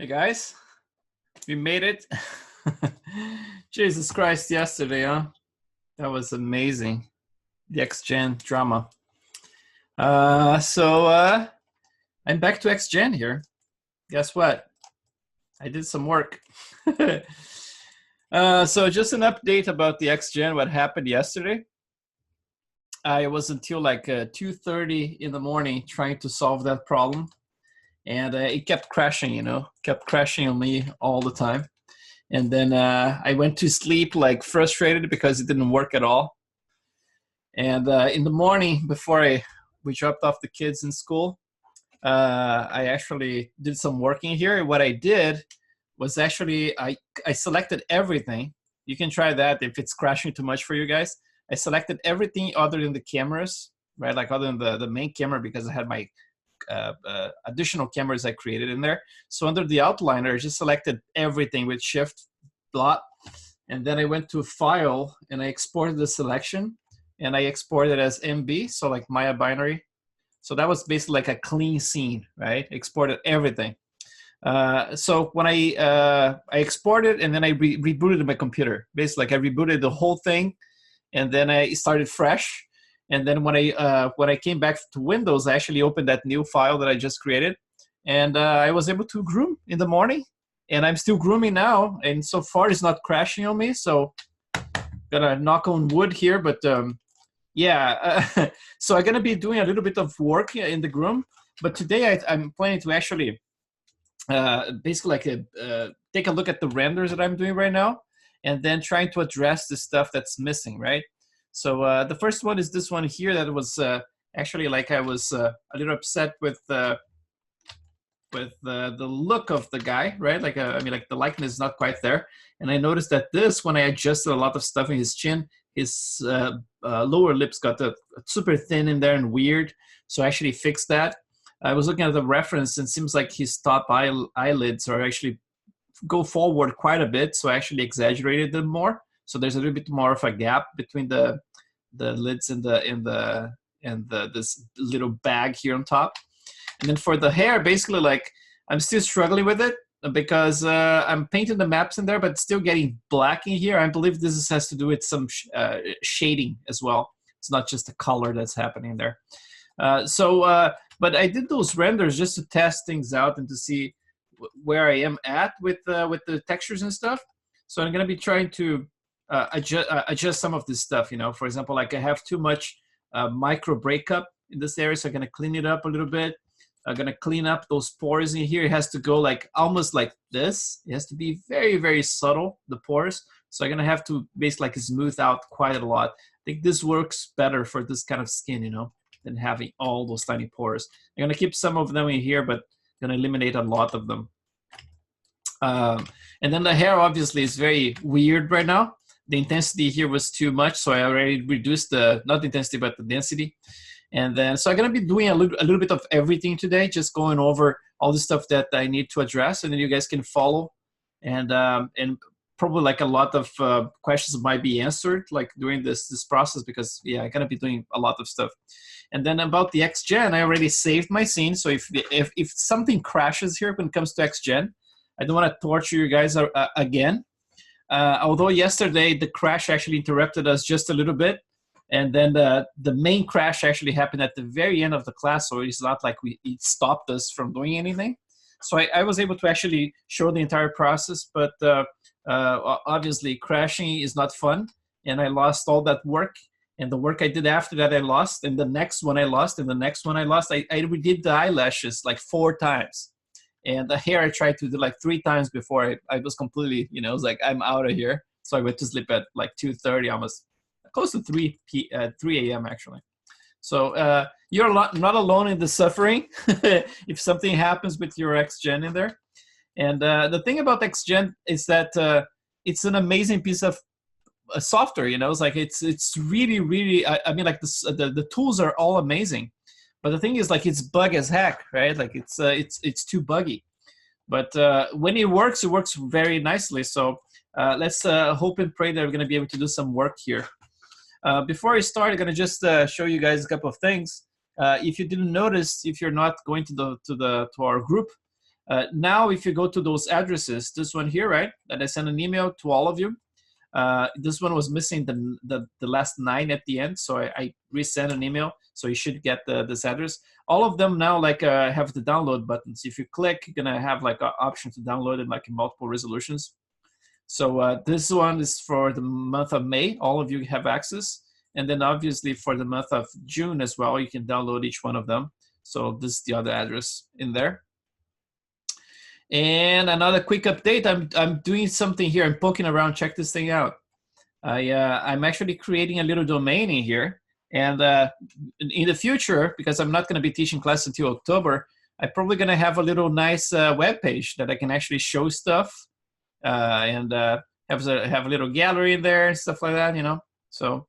Hey guys, we made it. Jesus Christ, yesterday, huh? That was amazing. The X-Gen drama. I'm back to X-Gen here. Guess what? I did some work. So just an update about the X-Gen, what happened yesterday. I was until like 2:30 in the morning trying to solve that problem. And it kept crashing, kept crashing on me all the time. And then I went to sleep like frustrated because it didn't work at all. And in the morning, before we dropped off the kids in school, I actually did some working here. What I did was actually I selected everything. You can try that if it's crashing too much for you guys. I selected everything other than the cameras, right? Like other than the main camera, because I had my additional cameras I created in there. So under the outliner, I just selected everything with Shift blot, and then I went to File and I exported the selection, and I exported as MB, so like Maya binary. So that was basically like a clean scene, right? Exported everything. So when I exported and then I rebooted my computer, basically like I rebooted the whole thing, and then I started fresh. And then when I came back to Windows, I actually opened that new file that I just created, and I was able to groom in the morning, and I'm still grooming now, and so far it's not crashing on me. So gonna knock on wood here, but yeah. So I'm gonna be doing a little bit of work in the groom, but today I'm planning to actually basically like take a look at the renders that I'm doing right now, and then trying to address the stuff that's missing, right? So the first one is this one here that was actually like I was a little upset with the look of the guy, right? Like I mean, like the likeness is not quite there. And I noticed that this, when I adjusted a lot of stuff in his chin, his lower lips got super thin in there and weird. So I actually fixed that. I was looking at the reference, and it seems like his top eyelids are actually go forward quite a bit. So I actually exaggerated them more. So there's a little bit more of a gap between the lids and this little bag here on top. And then for the hair, basically like I'm still struggling with it because I'm painting the maps in there, but still getting black in here. I believe this has to do with some shading as well. It's not just the color that's happening there. But I did those renders just to test things out and to see where I am at with the textures and stuff. So I'm gonna be trying to adjust some of this stuff. For example, like I have too much micro breakup in this area, so I'm gonna clean it up a little bit. I'm gonna clean up those pores in here. It has to go like almost like this. It has to be very, very subtle, the pores. So I'm gonna have to basically like smooth out quite a lot. I think this works better for this kind of skin, than having all those tiny pores. I'm gonna keep some of them in here, but I'm gonna eliminate a lot of them. And then the hair obviously is very weird right now. The intensity here was too much, so I already reduced not the intensity, but the density. And then, so I'm gonna be doing a little bit of everything today, just going over all the stuff that I need to address, and then you guys can follow. And probably like a lot of questions might be answered like during this process, because yeah, I'm gonna be doing a lot of stuff. And then about the X-Gen, I already saved my scene. So if something crashes here when it comes to X-Gen, I don't want to torture you guys again. Although yesterday the crash actually interrupted us just a little bit, and then the main crash actually happened at the very end of the class, so it's not like it stopped us from doing anything. So I was able to actually show the entire process, but obviously crashing is not fun, and I lost all that work, and the work I did after that I lost, and the next one I lost, and the next one I lost. I redid the eyelashes like 4 times. And the hair I tried to do like 3 times before I was completely, I was like, I'm out of here. So I went to sleep at like 2:30, almost close to 3 a.m. actually. So you're not alone in the suffering if something happens with your X-Gen in there. And the thing about X-Gen is that it's an amazing piece of software. It's like it's really, really. I mean, like the tools are all amazing. But the thing is, like, it's bug as heck, right? Like, it's too buggy. But when it works very nicely. So let's hope and pray that we're going to be able to do some work here. Before I start, I'm going to just show you guys a couple of things. If you didn't notice, if you're not going to our group, Now, if you go to those addresses, this one here, right, that I sent an email to all of you, this one was missing the last 9 at the end, so I resent an email, so you should get this address. All of them now like have the download buttons. If you click, you're gonna have like an option to download it like in multiple resolutions. So this one is for the month of May. All of you have access. And then obviously for the month of June as well, you can download each one of them. So this is the other address in there. And another quick update, I'm doing something here. I'm poking around, check this thing out. I'm actually creating a little domain in here. And in the future, because I'm not gonna be teaching class until October, I'm probably gonna have a little nice web page that I can actually show stuff and have a little gallery in there and stuff like that, you know? So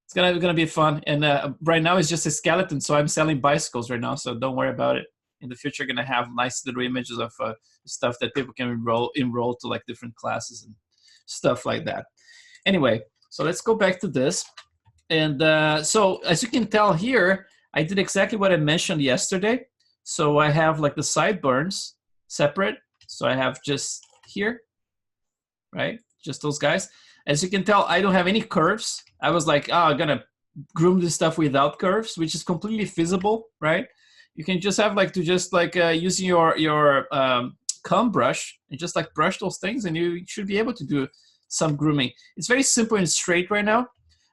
it's gonna be fun. And right now it's just a skeleton, so I'm selling bicycles right now, so don't worry about it. In the future, gonna have nice little images of stuff that people can enroll to like different classes and stuff like that. Anyway, so let's go back to this. And so as you can tell here, I did exactly what I mentioned yesterday. So I have like the sideburns separate. So I have just here, right? Just those guys. As you can tell, I don't have any curves. I was like, oh, I'm gonna groom this stuff without curves, which is completely feasible, right? You can just have like using your comb brush and just like brush those things, and you should be able to do some grooming. It's very simple and straight right now.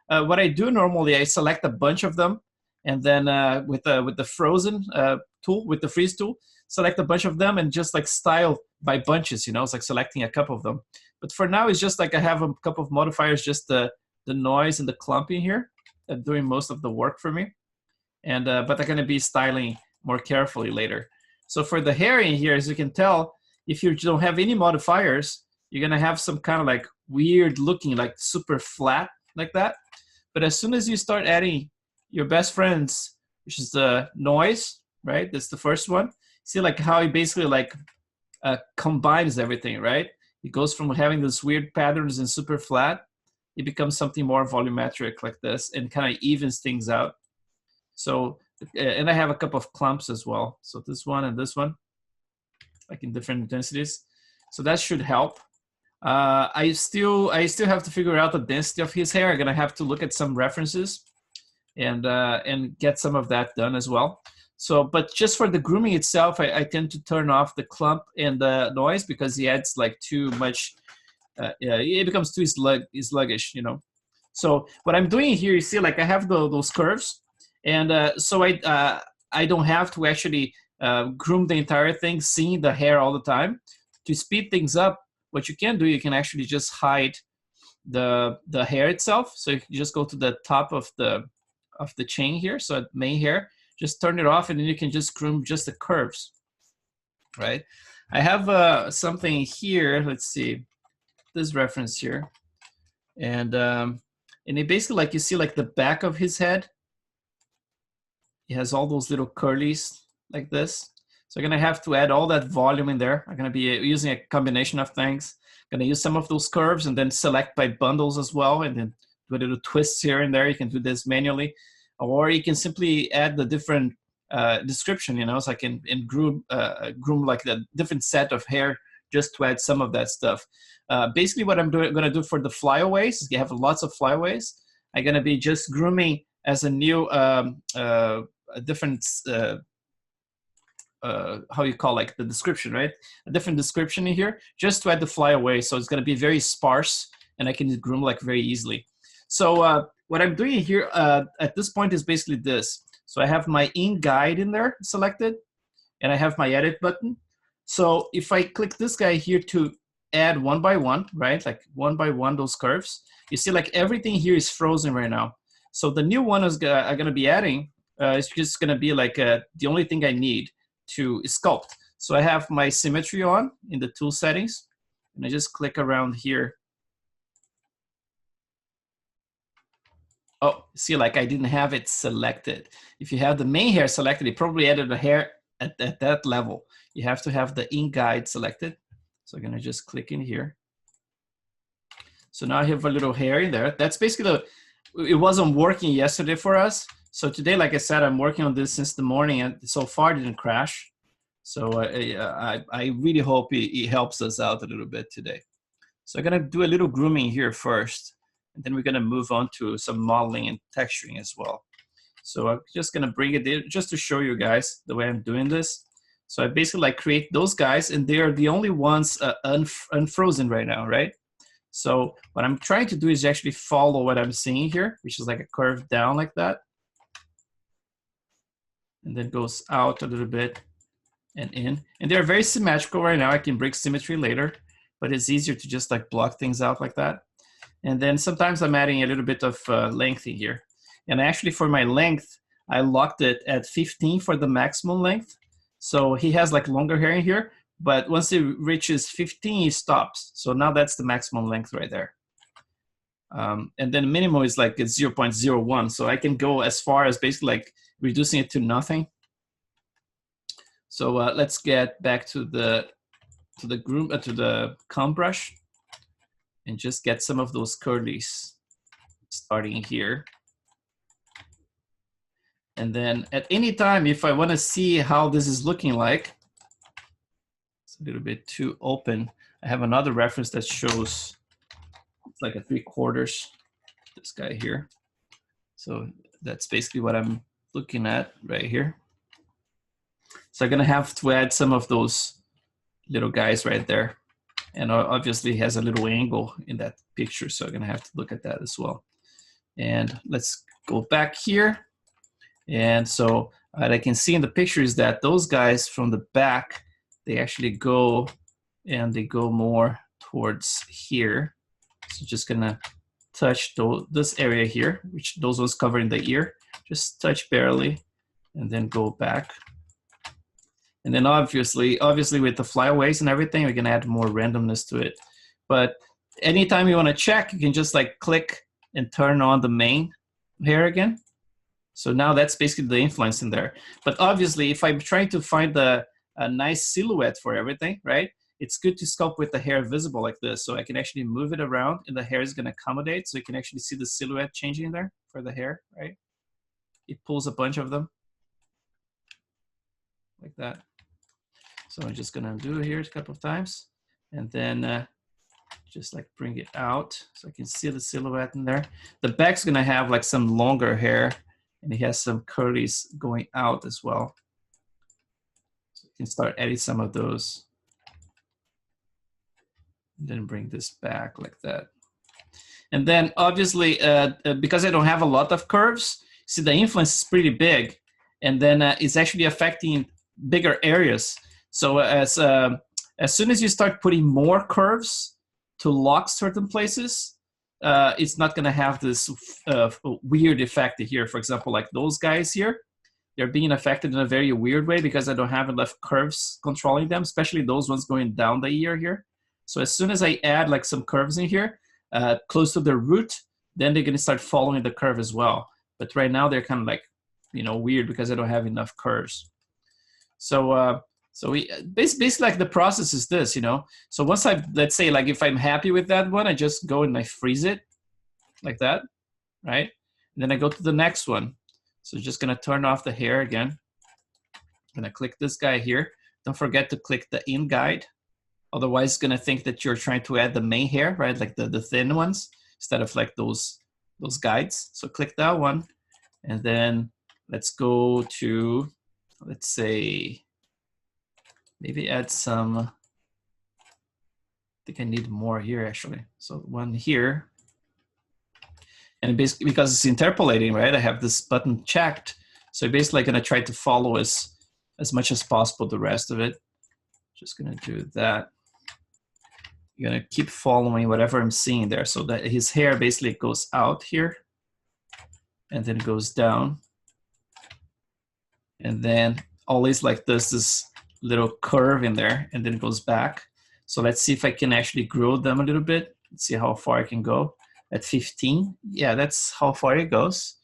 What I do normally, I select a bunch of them, and then with the frozen tool, with the freeze tool, select a bunch of them and just like style by bunches. You know, it's like selecting a couple of them. But for now, it's just like I have a couple of modifiers, just the noise and the clumping here, doing most of the work for me. And but I'm gonna be styling more carefully later. So for the hair in here, as you can tell, if you don't have any modifiers, you're gonna have some kind of like weird looking, like super flat like that. But as soon as you start adding your best friends, which is the noise, right? That's the first one. See like how it basically like combines everything, right? It goes from having those weird patterns and super flat, it becomes something more volumetric like this and kind of evens things out. So, and I have a couple of clumps as well. So this one and this one, like in different intensities. So that should help. I still have to figure out the density of his hair. I'm gonna have to look at some references and get some of that done as well. So, but just for the grooming itself, I tend to turn off the clump and the noise because he adds like too much. It becomes too sluggish, you know. So what I'm doing here, you see, like I have those curves, and so I don't have to actually groom the entire thing, seeing the hair all the time. To speed things up, what you can do, you can actually just hide the hair itself. So you can just go to the top of the chain here, so main hair, just turn it off, and then you can just groom just the curves, right? I have something here. Let's see, this reference here, and it basically, like you see, like the back of his head, it has all those little curlies like this. So I'm gonna have to add all that volume in there. I'm gonna be using a combination of things. I'm gonna use some of those curves and then select by bundles as well, and then do a little twist here and there. You can do this manually, or you can simply add the different description, you know, so I can groom like the different set of hair just to add some of that stuff. Basically what I'm gonna do for the flyaways, you have lots of flyaways. I'm gonna be just grooming as a new different how you call like the description, right? A different description in here, just to add the flyaway. So it's gonna be very sparse and I can groom like very easily. So what I'm doing here at this point is basically this. So I have my in guide in there selected, and I have my edit button. So if I click this guy here to add one by one, right? Like one by one, those curves, you see like everything here is frozen right now. So the new one I'm gonna be adding is just gonna be like the only thing I need to sculpt. So I have my symmetry on in the tool settings, and I just click around here. Oh, see, like I didn't have it selected. If you have the main hair selected, it probably added the hair at that level. You have to have the in guide selected. So I'm gonna just click in here. So now I have a little hair in there. That's basically it wasn't working yesterday for us. So today, like I said, I'm working on this since the morning, and so far it didn't crash. So I really hope it helps us out a little bit today. So I'm gonna do a little grooming here first, and then we're gonna move on to some modeling and texturing as well. So I'm just gonna bring it in just to show you guys the way I'm doing this. So I basically like create those guys, and they are the only ones unfrozen right now, right? So what I'm trying to do is actually follow what I'm seeing here, which is like a curve down like that. And then goes out a little bit and in. And they're very symmetrical right now. I can break symmetry later, but it's easier to just like block things out like that. And then sometimes I'm adding a little bit of length in here. And actually for my length, I locked it at 15 for the maximum length. So he has like longer hair in here, but once it reaches 15, he stops. So now that's the maximum length right there. And then minimum is like 0.01. So I can go as far as basically like reducing it to nothing. So let's get back to the comb brush and just get some of those curlies starting here. And then at any time, if I want to see how this is looking like, it's a little bit too open. I have another reference that shows it's like a 3/4, this guy here. So that's basically what I'm looking at right here. So I'm gonna have to add some of those little guys right there. And obviously it has a little angle in that picture, so I'm gonna have to look at that as well. And let's go back here. And so what I can see in the picture is that those guys from the back, they actually go and they go more towards here. So just gonna touch this area here, which those ones covering the ear, just touch barely and then go back. And then obviously with the flyaways and everything, we can add more randomness to it. But anytime you want to check, you can just like click and turn on the main hair again. So now that's basically the influence in there. But obviously, if I'm trying to find a nice silhouette for everything, right? It's good to sculpt with the hair visible like this. So I can actually move it around and the hair is going to accommodate. So you can actually see the silhouette changing there for the hair, right? It pulls a bunch of them like that. So I'm just gonna do it here a couple of times and then just like bring it out so I can see the silhouette in there. The back's gonna have like some longer hair and it has some curlies going out as well. So you can start adding some of those. And then bring this back like that. And then obviously, because I don't have a lot of curves, see the influence is pretty big. And then it's actually affecting bigger areas. So as soon as you start putting more curves to lock certain places, it's not gonna have this weird effect here. For example, like those guys here, they're being affected in a very weird way because I don't have enough curves controlling them, especially those ones going down the ear here. So as soon as I add like some curves in here, close to the root, then they're gonna start following the curve as well. But right now they're kind of like, you know, weird because I don't have enough curves. So we basically like the process is this, you know. So once let's say like if I'm happy with that one, I just go and I freeze it like that, right? And then I go to the next one. So just gonna turn off the hair again. I'm gonna click this guy here. Don't forget to click the in guide. Otherwise, it's gonna think that you're trying to add the main hair, right? Like the thin ones instead of like those guides. So click that one, and then let's go to, let's say, maybe add some. I think I need more here actually. So one here, and basically because it's interpolating, right? I have this button checked, so basically I'm gonna try to follow as much as possible the rest of it. Just gonna do that. You're gonna keep following whatever I'm seeing there, so that his hair basically goes out here, and then goes down, and then always like this little curve in there, and then it goes back. So let's see if I can actually grow them a little bit. Let's see how far I can go. At 15, yeah, that's how far it goes.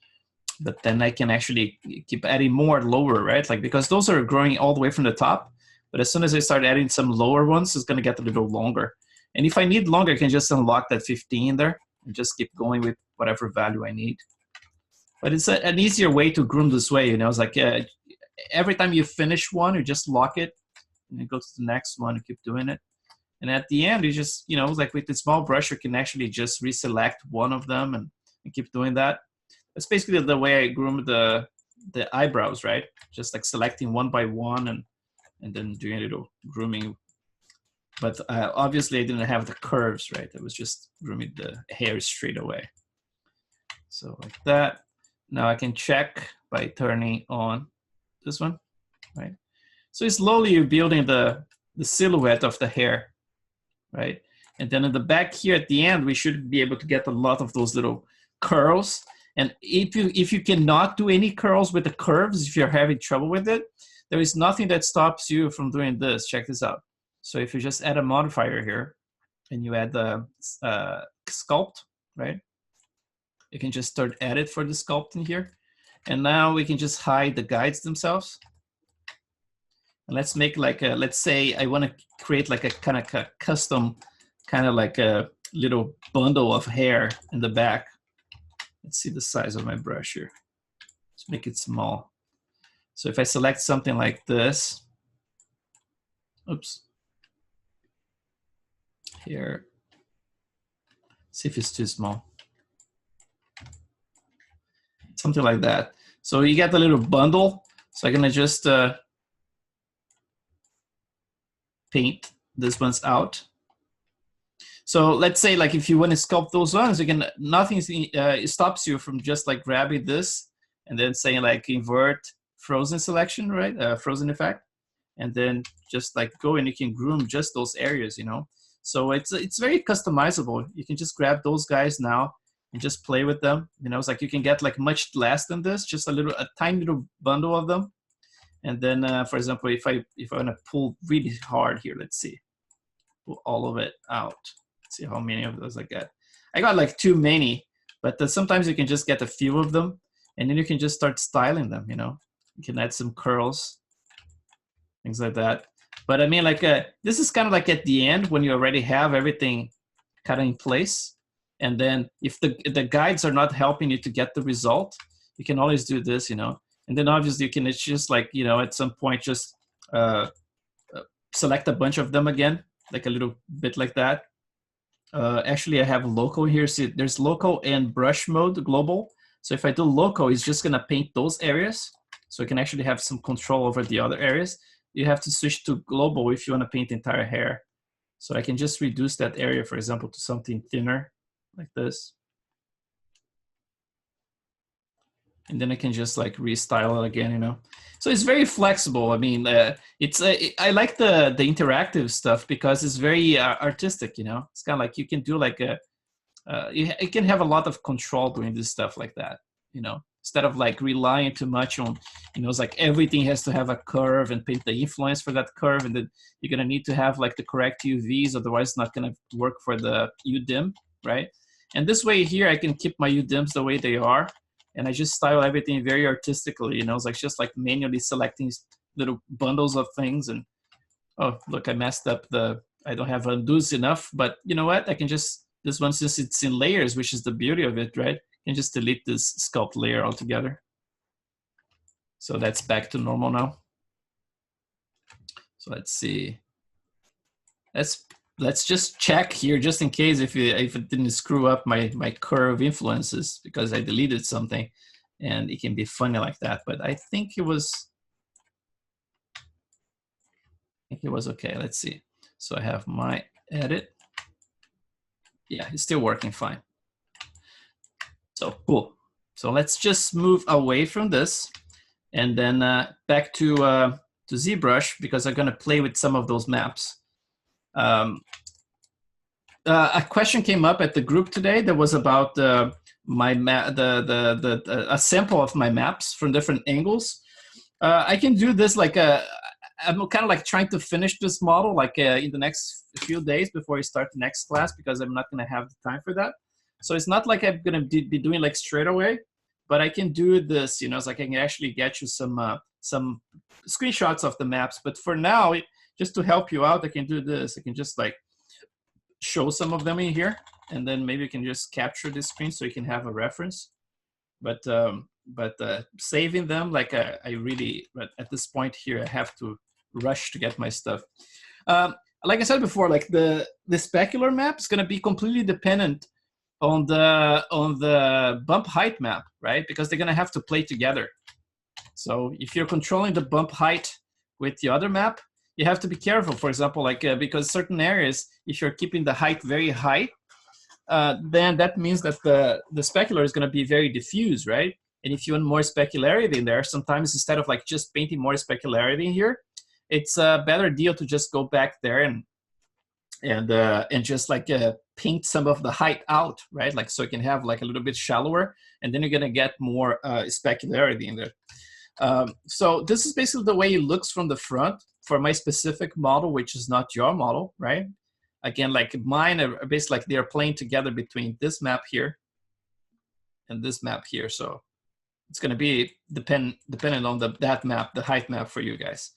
But then I can actually keep adding more lower, right? Like because those are growing all the way from the top. But as soon as I start adding some lower ones, it's gonna get a little longer. And if I need longer, I can just unlock that 15 there and just keep going with whatever value I need. But it's an easier way to groom this way, you know. It's like every time you finish one, you just lock it and then go to the next one and keep doing it. And at the end, you just, you know, like with the small brush, you can actually just reselect one of them and keep doing that. That's basically the way I groom the eyebrows, right? Just like selecting one by one and then doing a little grooming. But obviously I didn't have the curves, right? I was just grooming the hair straight away. So like that. Now I can check by turning on this one, right? So slowly you're building the silhouette of the hair, right? And then in the back here at the end, we should be able to get a lot of those little curls. And if you cannot do any curls with the curves, if you're having trouble with it, there is nothing that stops you from doing this. Check this out. So if you just add a modifier here and you add the sculpt, right? You can just start edit for the sculpting here. And now we can just hide the guides themselves. And let's make like a, let's say I want to create like a kind of a custom, kind of like a little bundle of hair in the back. Let's see the size of my brush here. Let's make it small. So if I select something like this, oops, here, see if it's too small. Something like that. So you get a little bundle. So I'm gonna just paint this one's out. So let's say like if you want to sculpt those ones, you can, nothing stops you from just like grabbing this and then saying like invert frozen selection, right? Frozen effect. And then just like go and you can groom just those areas, you know? So it's very customizable. You can just grab those guys now and just play with them. You know, it's like you can get like much less than this, just a tiny little bundle of them. And then, for example, if I want to pull really hard here, let's see, pull all of it out. Let's see how many of those I got. I got like too many, but sometimes you can just get a few of them, and then you can just start styling them. You know, you can add some curls, things like that. But I mean, like this is kind of like at the end when you already have everything kind of in place. And then if the guides are not helping you to get the result, you can always do this, you know. And then obviously you can, it's just like, you know, at some point just select a bunch of them again, like a little bit like that. Actually, I have local here. See, there's local and brush mode, global. So if I do local, it's just gonna paint those areas. So I can actually have some control over the other areas. You have to switch to global if you wanna paint the entire hair. So I can just reduce that area, for example, to something thinner like this. And then I can just like restyle it again, you know. So it's very flexible. I mean, I like the interactive stuff because it's very artistic, you know. It's kind of like you can do like you can have a lot of control doing this stuff like that, you know, instead of like relying too much on, you know, it's like everything has to have a curve and paint the influence for that curve, and then you're gonna need to have like the correct UVs, otherwise it's not gonna work for the UDIM, right? And this way here, I can keep my UDIMs the way they are. And I just style everything very artistically, you know, it's like just like manually selecting little bundles of things. And oh, look, I messed up I don't have undos enough, but you know what? I can just, this one, since it's in layers, which is the beauty of it, right? I can just delete this sculpt layer altogether. So that's back to normal now. So let's see. Let's just check here, just in case if it didn't screw up my curve influences because I deleted something, and it can be funny like that. But I think it was okay. Let's see. So I have my edit. Yeah, it's still working fine. So cool. So let's just move away from this, and then back to ZBrush because I'm gonna play with some of those maps. A question came up at the group today that was about my a sample of my maps from different angles. I can do this like I'm kind of like trying to finish this model like in the next few days before I start the next class because I'm not going to have the time for that. So it's not like I'm going to be doing like straight away, but I can do this. You know, it's like I can actually get you some screenshots of the maps. But for now, just to help you out, I can do this. I can just like show some of them in here, and then maybe you can just capture this screen so you can have a reference. But saving them, like but at this point here, I have to rush to get my stuff. Like I said before, like the specular map is going to be completely dependent on the bump height map, right? Because they're going to have to play together. So if you're controlling the bump height with the other map, you have to be careful. For example, like because certain areas, if you're keeping the height very high, then that means that the specular is going to be very diffuse, right? And if you want more specularity in there, sometimes instead of like just painting more specularity in here, it's a better deal to just go back there and just like paint some of the height out, right? Like so you can have like a little bit shallower, and then you're going to get more specularity in there. So this is basically the way it looks from the front for my specific model, which is not your model, right? Again, like mine are basically like they're playing together between this map here and this map here. So it's going to be dependent on that map, the height map for you guys.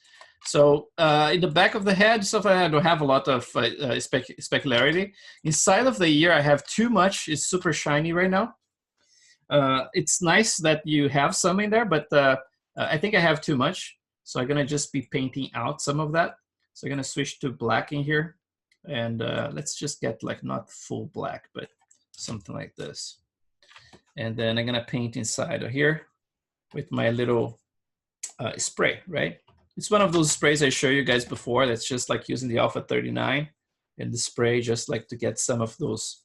So in the back of the head, so I don't have a lot of specularity. Inside of the ear, I have too much. It's super shiny right now. It's nice that you have some in there, but I think I have too much. So I'm going to just be painting out some of that. So I'm going to switch to black in here. And let's just get like not full black, but something like this. And then I'm going to paint inside of here with my little spray, right? It's one of those sprays I showed you guys before that's just like using the Alpha 39 and the spray just like to get some of those,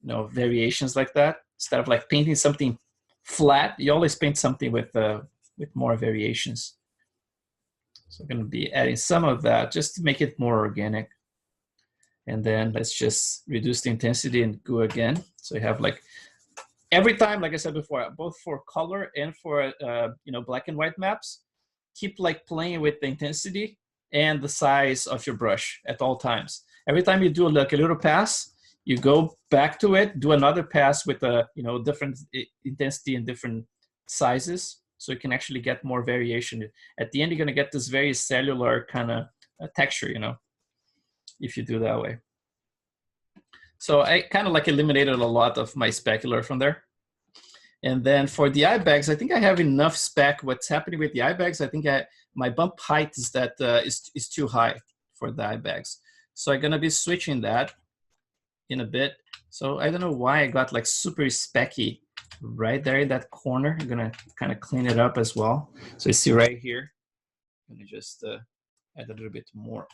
you know, variations like that. Instead of like painting something flat, you always paint something with more variations. So I'm going to be adding some of that just to make it more organic. And then let's just reduce the intensity and go again. So you have like every time, like I said before, both for color and for you know, black and white maps, keep like playing with the intensity and the size of your brush at all times. Every time you do like a little pass, you go back to it, do another pass with a, you know, different intensity and different sizes, so you can actually get more variation. At the end, you're gonna get this very cellular kind of texture, you know, if you do that way. So I kind of like eliminated a lot of my specular from there. And then for the eye bags, I think I have enough spec. What's happening with the eye bags, I think my bump height is that is too high for the eye bags. So I'm gonna be switching that in a bit. So I don't know why I got like super specky right there in that corner. I'm gonna kind of clean it up as well. So you see right here, I'm gonna just add a little bit more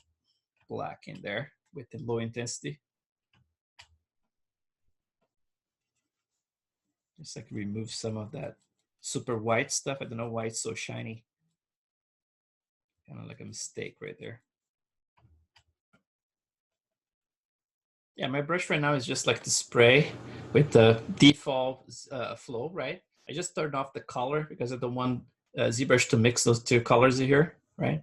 black in there with the low intensity. Just like remove some of that super white stuff. I don't know why it's so shiny. Kind of like a mistake right there. Yeah, my brush right now is just like the spray with the default flow, right? I just turned off the color because I don't want ZBrush to mix those two colors here, right?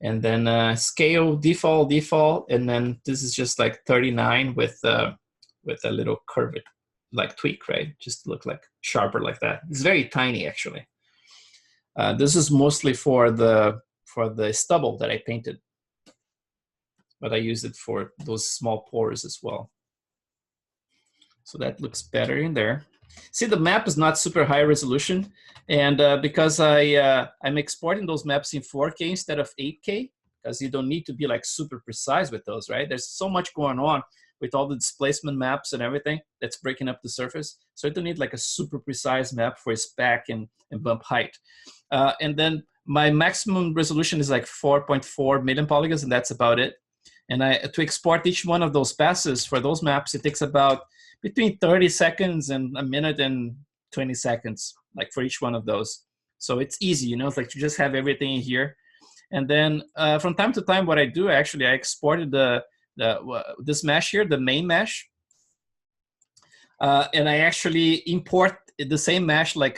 And then scale default, and then this is just like 39 with a little curved like tweak, right? Just to look like sharper like that. It's very tiny actually. This is mostly for the stubble that I painted, but I use it for those small pores as well. So that looks better in there. See, the map is not super high resolution, and because I'm exporting those maps in 4K instead of 8K, because you don't need to be like super precise with those, right? There's so much going on with all the displacement maps and everything that's breaking up the surface. So you don't need like a super precise map for spec and bump height. And then my maximum resolution is like 4.4 million polygons, and that's about it. And to export each one of those passes for those maps, it takes about between 30 seconds and a minute and 20 seconds, like for each one of those. So it's easy, you know, it's like you just have everything in here. And then from time to time, what I do, actually, I exported this mesh here, the main mesh. And I actually import the same mesh, like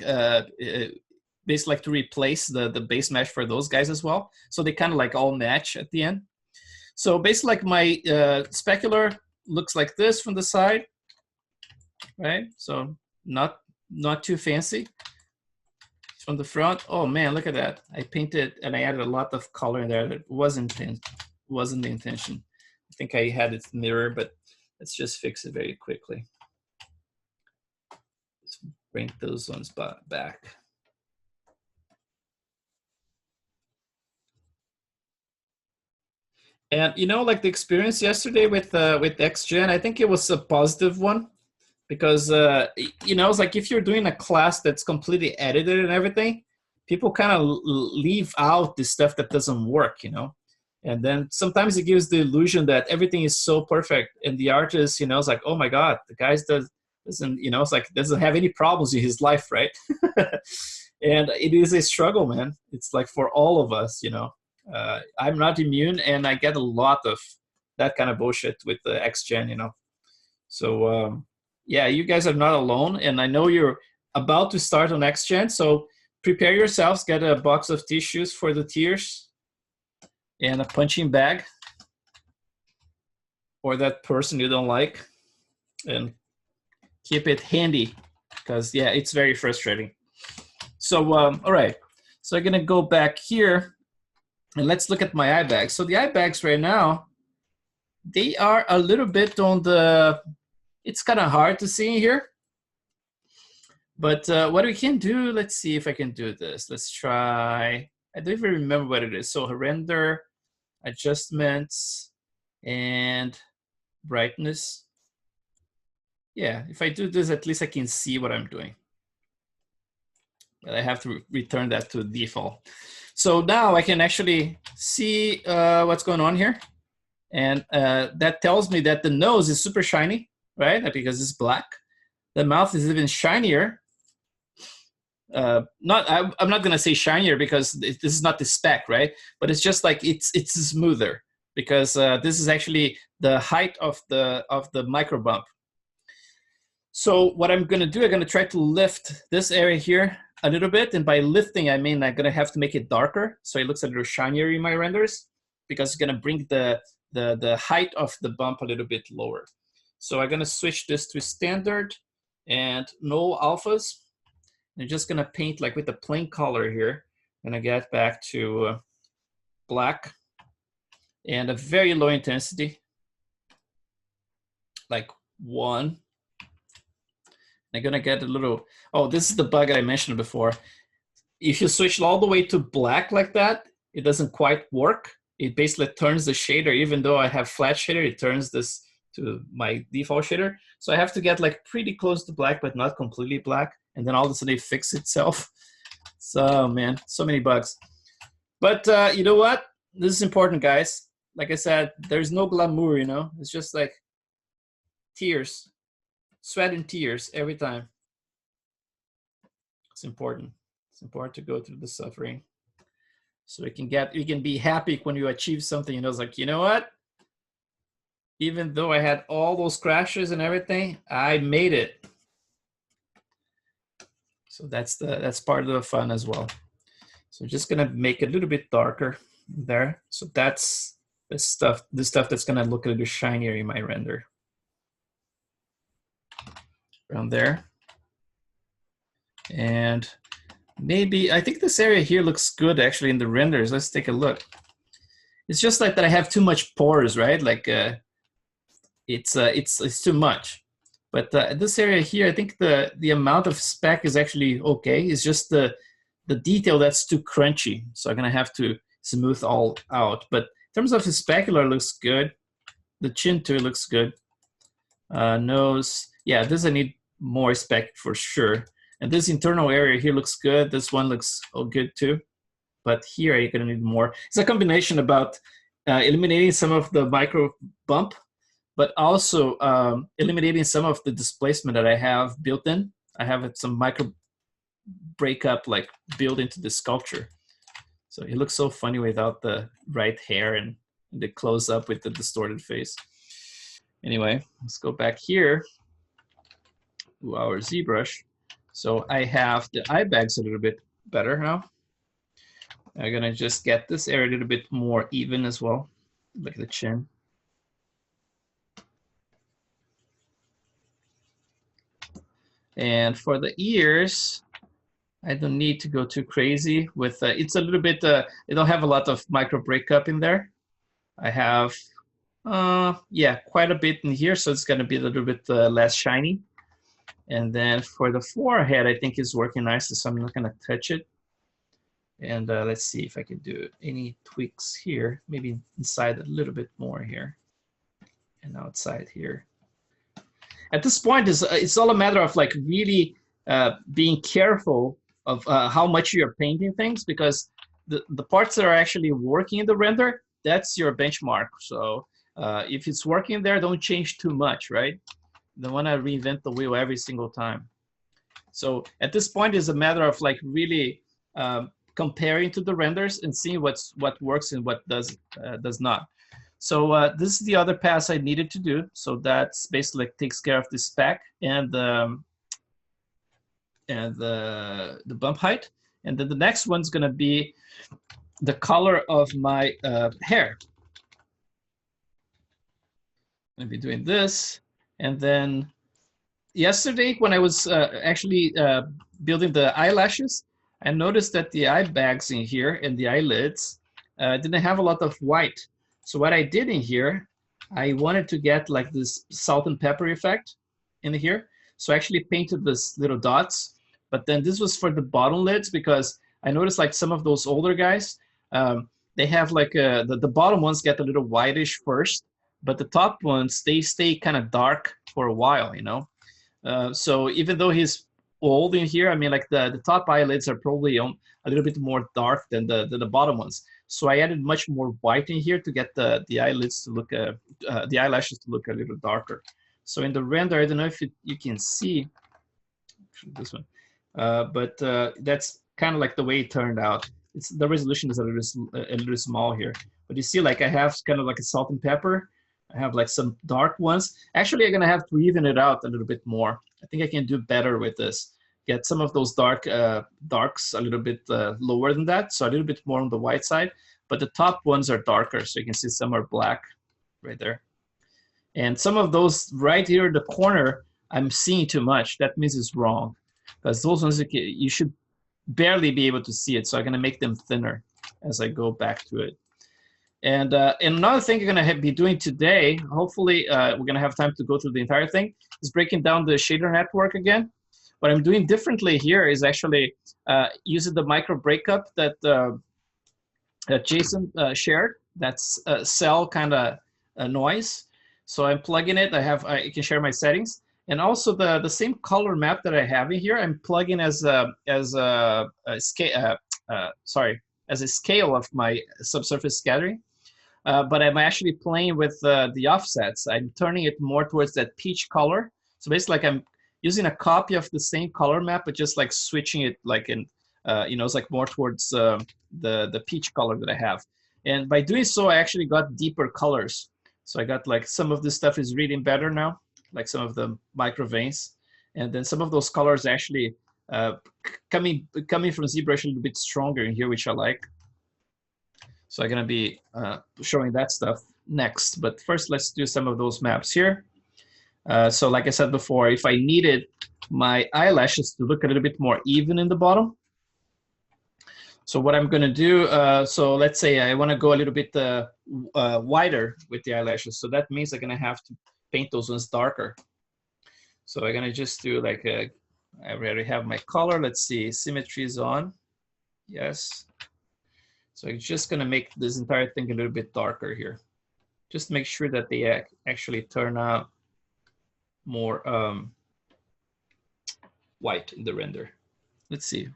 basically like to replace the base mesh for those guys as well. So they kind of like all match at the end. So basically like my specular looks like this from the side, right? So not too fancy. From the front, oh man, look at that. I painted and I added a lot of color in there that wasn't the intention. I think I had it mirror, but let's just fix it very quickly. Let's bring those ones back. And you know, like the experience yesterday with XGen, I think it was a positive one because you know, it's like if you're doing a class that's completely edited and everything, people kind of leave out the stuff that doesn't work, you know. And then sometimes it gives the illusion that everything is so perfect, and the artist, you know, is like, oh my god, the guy doesn't, you know, it's like doesn't have any problems in his life, right? And it is a struggle, man. It's like for all of us, you know. I'm not immune, and I get a lot of that kind of bullshit with the XGen, you know. So yeah, you guys are not alone, and I know you're about to start on XGen. So prepare yourselves. Get a box of tissues for the tears and a punching bag or that person you don't like, and keep it handy because yeah, it's very frustrating. So all right, so I'm gonna go back here and let's look at my eye bags. So the eye bags right now, they are a little bit on the, it's kind of hard to see here. But what we can do, let's see if I can do this. Let's try, I don't even remember what it is. So render, adjustments, and brightness. Yeah, if I do this, at least I can see what I'm doing. But I have to return that to default. So now I can actually see what's going on here. And that tells me that the nose is super shiny, right? Because it's black. The mouth is even shinier. I'm not gonna say shinier because this is not the spec, right? But it's just like it's smoother because this is actually the height of the micro bump. So what I'm gonna do, I'm gonna try to lift this area here a little bit, and by lifting I mean I'm gonna have to make it darker so it looks a little shinier in my renders because it's gonna bring the height of the bump a little bit lower. So I'm gonna switch this to standard and no alphas. I'm just gonna paint like with a plain color here. I'm gonna get back to black and a very low intensity, like 1. I'm gonna get a little, oh, this is the bug I mentioned before. If you switch all the way to black like that, it doesn't quite work. It basically turns the shader, even though I have flat shader, it turns this to my default shader. So I have to get like pretty close to black, but not completely black. And then all of a sudden it fixes itself. So man, so many bugs. But you know what? This is important, guys. Like I said, there's no glamour, you know? It's just like tears, sweat and tears every time. It's important. It's important to go through the suffering. So you can be happy when you achieve something, you know, it's like, you know what? Even though I had all those crashes and everything, I made it. So that's part of the fun as well. So just gonna make it a little bit darker there. So that's the stuff that's gonna look a little shinier in my render. Around there. And maybe, I think this area here looks good actually in the renders. Let's take a look. It's just like that I have too much pores, right? Like it's too much. But this area here, I think the amount of spec is actually okay. It's just the detail that's too crunchy. So I'm gonna have to smooth all out. But in terms of the specular, looks good. The chin too looks good. Nose, yeah, this I need more spec for sure. And this internal area here looks good. This one looks good too. But here you're gonna need more. It's a combination about eliminating some of the micro bump, but also eliminating some of the displacement that I have built in. I have some micro breakup like built into the sculpture. So it looks so funny without the right hair and the close up with the distorted face. Anyway, let's go back here to our ZBrush. So I have the eye bags a little bit better now. I'm gonna just get this area a little bit more even as well, like the chin. And for the ears, I don't need to go too crazy with, it's a little bit, I don't have a lot of micro breakup in there. I have, yeah, quite a bit in here, so it's gonna be a little bit less shiny. And then for the forehead, I think it's working nicely, so I'm not gonna touch it. And let's see if I can do any tweaks here, maybe inside a little bit more here and outside here. At this point, it's all a matter of like really being careful of how much you're painting things, because the parts that are actually working in the render, that's your benchmark. So if it's working there, don't change too much, right? Don't want to reinvent the wheel every single time. So at this point, it's a matter of like really comparing to the renders and seeing what works and what does not. So this is the other pass I needed to do. So that's basically like takes care of the spec and the bump height. And then the next one's gonna be the color of my hair. I'm gonna be doing this. And then yesterday when I was actually building the eyelashes, I noticed that the eye bags in here and the eyelids didn't have a lot of white. So what I did in here, I wanted to get like this salt and pepper effect in here. So I actually painted this little dots, but then this was for the bottom lids because I noticed like some of those older guys, they have like the bottom ones get a little whitish first, but the top ones, they stay kind of dark for a while, you know? So even though he's old in here, I mean, like the top eyelids are probably a little bit more dark than the bottom ones. So I added much more white in here to get the eyelids to look, the eyelashes to look a little darker. So in the render, I don't know if you can see this one, but that's kind of like the way it turned out. The resolution is a little small here, but you see, like I have kind of like a salt and pepper. I have like some dark ones. Actually, I'm gonna have to even it out a little bit more. I think I can do better with this. Get some of those darks a little bit lower than that, so a little bit more on the white side. But the top ones are darker, so you can see some are black right there. And some of those right here in the corner, I'm seeing too much. That means it's wrong, because those ones you should barely be able to see it. So I'm gonna make them thinner as I go back to it. And another thing you're going to be doing today, hopefully we're going to have time to go through the entire thing, is breaking down the shader network again. What I'm doing differently here is actually using the micro breakup that Jason shared. That's cell kind of noise. So I'm plugging it. I can share my settings. And also the same color map that I have in here, I'm plugging as a scale of my subsurface scattering. But I'm actually playing with the offsets. I'm turning it more towards that peach color. So basically, like I'm using a copy of the same color map, but just like switching it, like in, it's like more towards the peach color that I have. And by doing so, I actually got deeper colors. So I got like some of this stuff is reading better now, like some of the micro veins, and then some of those colors actually coming from ZBrush a little bit stronger in here, which I like. So I'm going to be showing that stuff next. But first, let's do some of those maps here. So like I said before, if I needed my eyelashes to look a little bit more even in the bottom, so what I'm going to do, so let's say I want to go a little bit wider with the eyelashes. So that means I'm going to have to paint those ones darker. So I'm going to just do like I already have my color. Let's see, symmetry is on. Yes. So I'm just going to make this entire thing a little bit darker here. Just make sure that they actually turn out more white in the render. Let's see.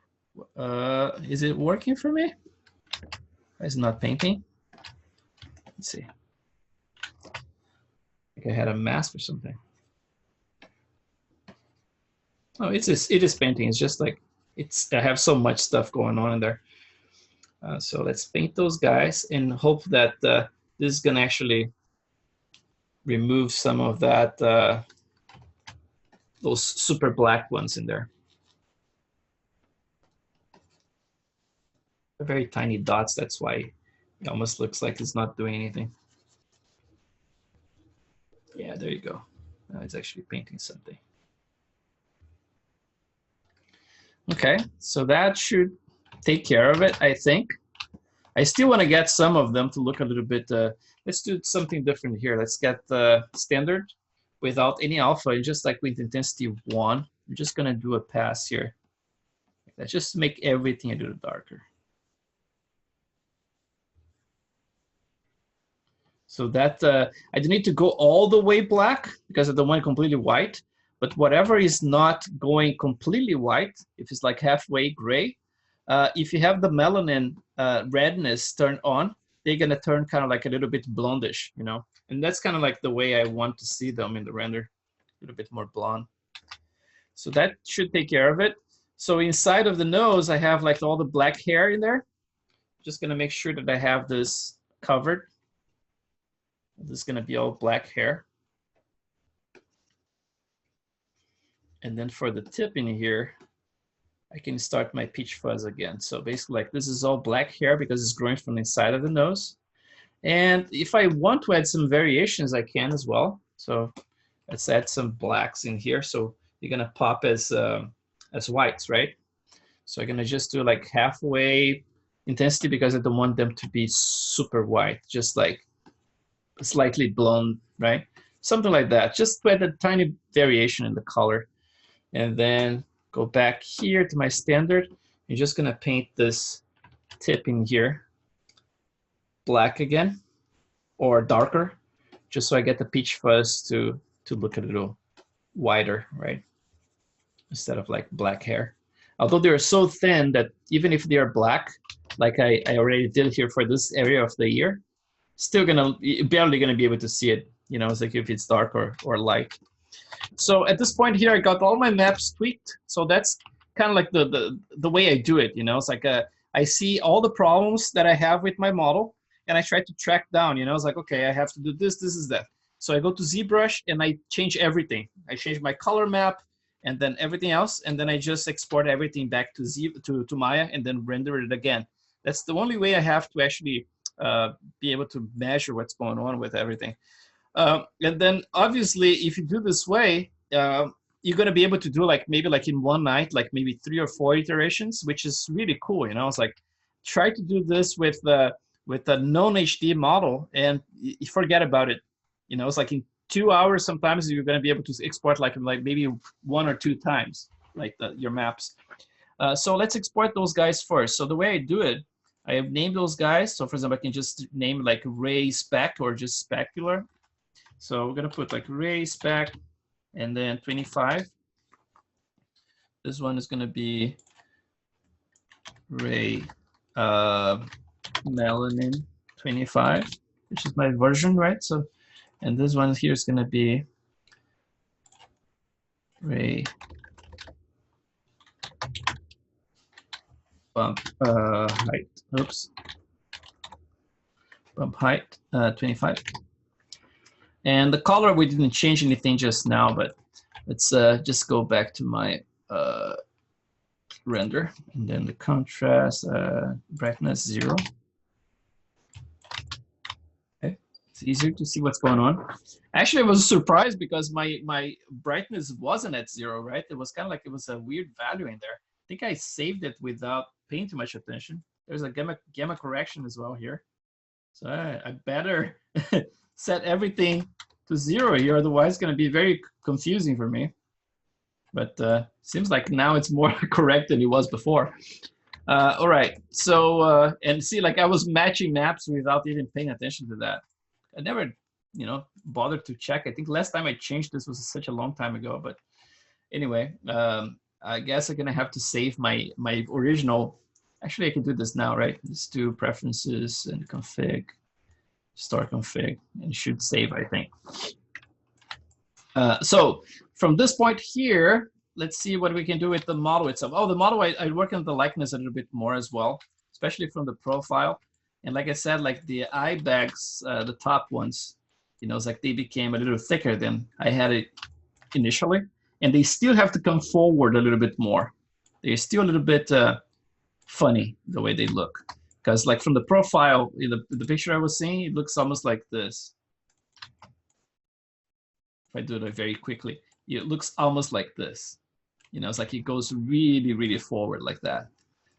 Is it working for me? It's not painting. Let's see. I think I had a mask or something. Oh, it is painting. It's just like I have so much stuff going on in there. So let's paint those guys and hope that this is going to actually remove some of that, those super black ones in there. They're very tiny dots, that's why it almost looks like it's not doing anything. Yeah, there you go. Now it's actually painting something. Okay, so that should take care of it, I think. I still want to get some of them to look a little bit, let's do something different here. Let's get the standard without any alpha, and just like with intensity 1. I'm just going to do a pass here. Let's just make everything a little darker. So that I don't need to go all the way black because I don't want it completely white. But whatever is not going completely white, if it's like halfway gray, if you have the melanin redness turned on, they're gonna turn kind of like a little bit blondish, you know? And that's kind of like the way I want to see them in the render, a little bit more blonde. So that should take care of it. So inside of the nose, I have like all the black hair in there. Just gonna make sure that I have this covered. This is gonna be all black hair. And then for the tip in here, I can start my peach fuzz again. So basically like this is all black hair because it's growing from the inside of the nose. And if I want to add some variations, I can as well. So let's add some blacks in here. So you're gonna pop as whites, right? So I'm gonna just do like halfway intensity because I don't want them to be super white, just like slightly blonde, right? Something like that, just to add a tiny variation in the color. And then go back here to my standard. I'm just gonna paint this tip in here black again, or darker, just so I get the peach fuzz to look a little whiter, right? Instead of like black hair. Although they're so thin that even if they are black, like I already did here for this area of the ear, still barely gonna be able to see it. You know, it's like if it's dark or light. So at this point here, I got all my maps tweaked. So that's kind of like the way I do it. You know, it's like I see all the problems that I have with my model, and I try to track down. You know, it's like, okay, I have to do this, this is that. So I go to ZBrush and I change everything. I change my color map and then everything else, and then I just export everything back to Maya and then render it again. That's the only way I have to actually be able to measure what's going on with everything. And then obviously, if you do this way, you're going to be able to do like maybe like in one night, like maybe 3 or 4 iterations, which is really cool. You know, it's like try to do this with a non-HD model and you forget about it. You know, it's like in 2 hours, sometimes you're going to be able to export like maybe 1 or 2 times, like your maps. So let's export those guys first. So the way I do it, I have named those guys. So for example, I can just name like ray spec or just specular. So we're gonna put like ray spec and then 25. This one is gonna be ray melanin 25, which is my version, right? So, and this one here is gonna be ray bump height. Oops. Bump height 25. And the color, we didn't change anything just now, but let's just go back to my render. And then the contrast, brightness 0. Okay, it's easier to see what's going on. Actually, I was surprised because my brightness wasn't at 0, right? It was kind of like it was a weird value in there. I think I saved it without paying too much attention. There's a gamma correction as well here. So I better set everything to 0 here, otherwise it's going to be very confusing for me. But seems like now it's more correct than it was before. All right, so and see, like I was matching maps without even paying attention to that. I never, you know, bothered to check. I think last time I changed this was such a long time ago. But anyway, I guess I'm gonna have to save my original. Actually, I can do this now, right? Let's do preferences and config. Start config, and should save, I think. So from this point here, let's see what we can do with the model itself. Oh, the model, I work on the likeness a little bit more as well, especially from the profile. And like I said, like the eye bags, the top ones, you know, it's like they became a little thicker than I had it initially. And they still have to come forward a little bit more. They're still a little bit funny the way they look. Because like from the profile, in the picture I was seeing, it looks almost like this. If I do it very quickly, it looks almost like this. You know, it's like it goes really, really forward like that.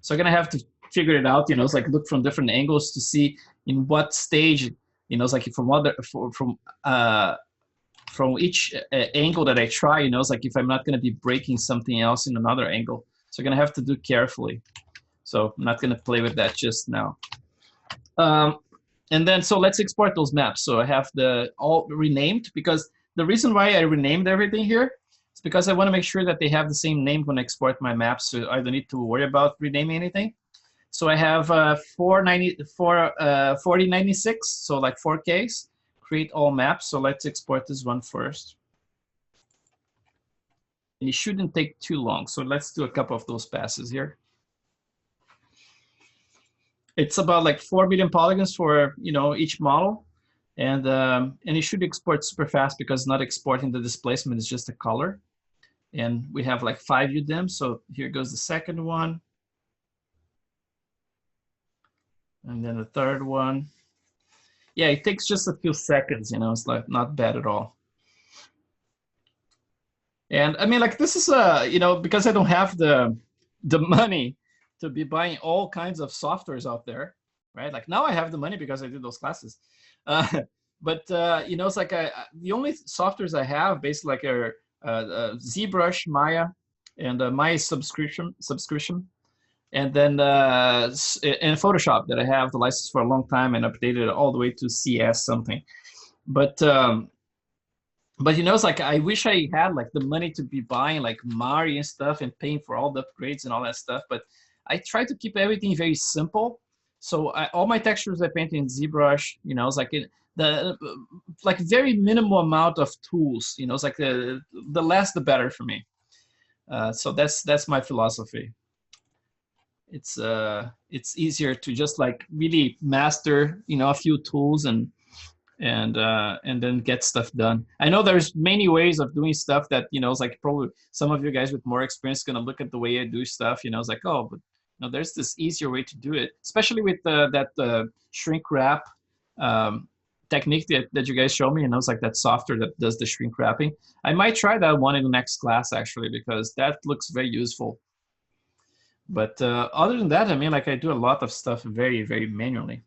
So I'm gonna have to figure it out. You know, it's like look from different angles to see in what stage. You know, it's like from each angle that I try. You know, it's like if I'm not gonna be breaking something else in another angle. So I'm gonna have to do carefully. So I'm not going to play with that just now. And then, so let's export those maps. So I have the all renamed, because the reason why I renamed everything here is because I want to make sure that they have the same name when I export my maps. So I don't need to worry about renaming anything. So I have 4096, so like 4Ks, create all maps. So let's export this one first. And it shouldn't take too long. So let's do a couple of those passes here. It's about like 4 million polygons for, you know, each model. And it should export super fast because it's not exporting the displacement, it's just the color. And we have like 5 UDIMs. So here goes the second one. And then the third one. Yeah, it takes just a few seconds, you know, it's like not bad at all. And I mean, like, this is you know, because I don't have the money to be buying all kinds of softwares out there, right? Like now I have the money because I did those classes. But you know, it's like the only softwares I have basically like are ZBrush, Maya, and Maya subscription, and then in Photoshop that I have the license for a long time and updated it all the way to CS something. But you know, it's like I wish I had like the money to be buying like Mari and stuff and paying for all the upgrades and all that stuff. But I try to keep everything very simple. So all my textures I paint in ZBrush. You know, it's like the like very minimal amount of tools. You know, it's like the less the better for me. So that's my philosophy. It's easier to just like really master, you know, a few tools and then get stuff done. I know there's many ways of doing stuff that, you know, it's like probably some of you guys with more experience gonna look at the way I do stuff, you know, it's like, oh, but you know, there's this easier way to do it, especially with that shrink wrap technique that you guys showed me, you know, it's like that software that does the shrink wrapping. I might try that one in the next class actually, because that looks very useful. But other than that, I mean, like I do a lot of stuff very, very manually.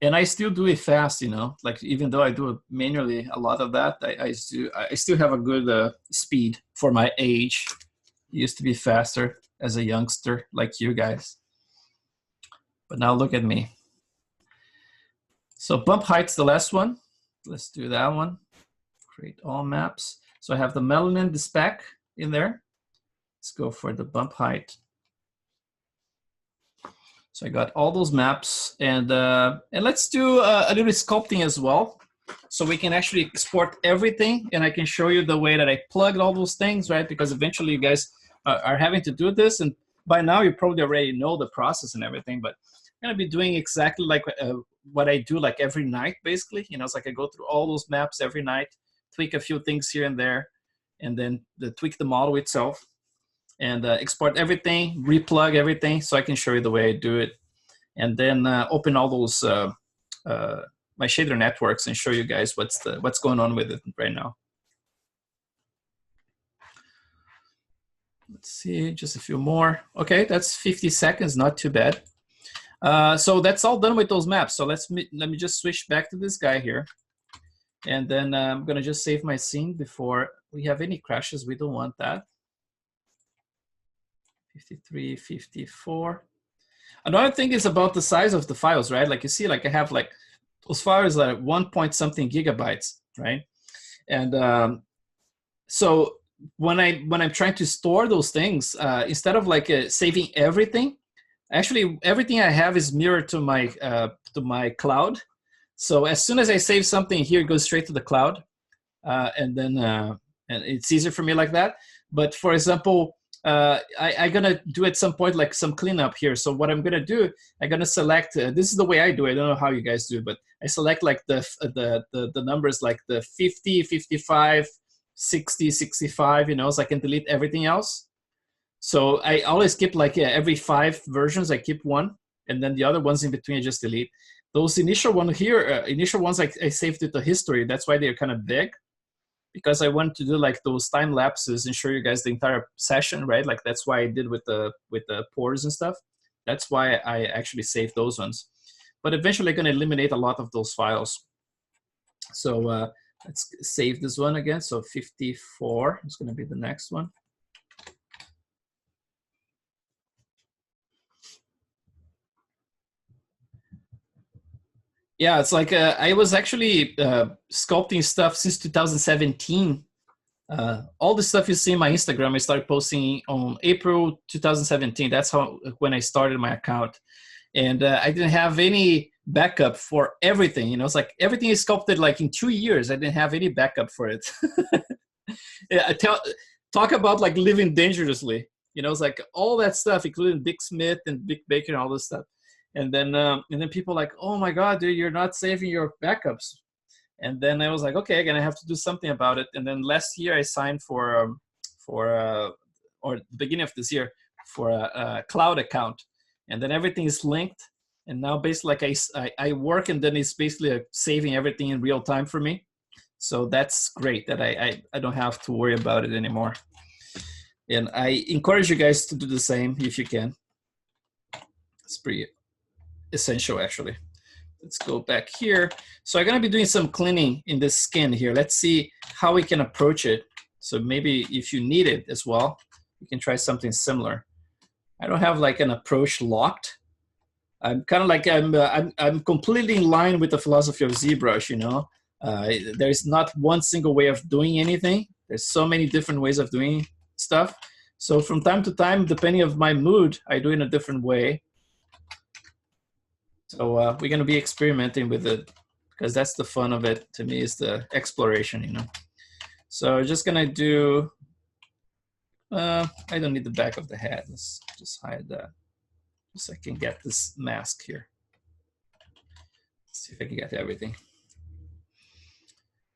And I still do it fast, you know, like even though I do manually a lot of that, I still have a good speed for my age. Used to be faster as a youngster like you guys. But now look at me. So bump height's the last one. Let's do that one. Create all maps. So I have the melanin, the spec in there. Let's go for the bump height. So I got all those maps, and let's do a little sculpting as well. So we can actually export everything, and I can show you the way that I plugged all those things, right? Because eventually you guys are having to do this, and by now you probably already know the process and everything, but I'm gonna be doing exactly like what I do like every night, basically. You know, it's like I go through all those maps every night, tweak a few things here and there, and then tweak the model itself. And export everything, replug everything, so I can show you the way I do it. And then open all those my shader networks and show you guys what's going on with it right now. Let's see, just a few more. Okay, that's 50 seconds, not too bad. So that's all done with those maps. So let me just switch back to this guy here. And then I'm gonna just save my scene before we have any crashes. We don't want that. 53, 54. Another thing is about the size of the files, right? Like you see, like I have like those files are 1 point something gigabytes, right? And so when I'm trying to store those things, instead of like saving everything, actually everything I have is mirrored to my cloud. So as soon as I save something here, it goes straight to the cloud, and it's easier for me like that. But for example, I'm gonna do at some point like some cleanup here. So what I'm gonna do, I'm gonna select. This is the way I do it. I don't know how you guys do, but I select like the numbers like the 50, 55, 60, 65. You know, so I can delete everything else. So I always keep like every 5 versions, I keep one, and then the other ones in between I just delete. Those initial one here, initial ones I saved it to history. That's why they're kind of big, because I wanted to do like those time lapses and show you guys the entire session, right? Like that's why I did with the pores and stuff. That's why I actually saved those ones. But eventually I'm gonna eliminate a lot of those files. So let's save this one again. So 54 is gonna be the next one. Yeah, it's like I was actually sculpting stuff since 2017. All the stuff you see in my Instagram, I started posting on April 2017. That's how when I started my account, and I didn't have any backup for everything. You know, it's like everything is sculpted like in 2 years. I didn't have any backup for it. Yeah, talk about like living dangerously. You know, it's like all that stuff, including Dick Smith and Dick Baker and all this stuff. And then people like, oh my God, dude, you're not saving your backups. And then I was like, okay, I'm gonna have to do something about it. And then last year I signed or the beginning of this year for a cloud account, and then everything is linked. And now basically like I work, and then it's basically saving everything in real time for me. So that's great that I don't have to worry about it anymore. And I encourage you guys to do the same if you can. It's pretty essential, actually. Let's go back here. So I'm gonna be doing some cleaning in the skin here. Let's see how we can approach it. So maybe if you need it as well, you can try something similar. I don't have like an approach locked. I'm kind of like, I'm completely in line with the philosophy of ZBrush, you know. There's not one single way of doing anything. There's so many different ways of doing stuff. So from time to time, depending on my mood, I do it in a different way. So we're going to be experimenting with it, because that's the fun of it to me, is the exploration, you know. So I'm just going to do, I don't need the back of the head. Let's just hide that. So I can get this mask here. Let's see if I can get everything.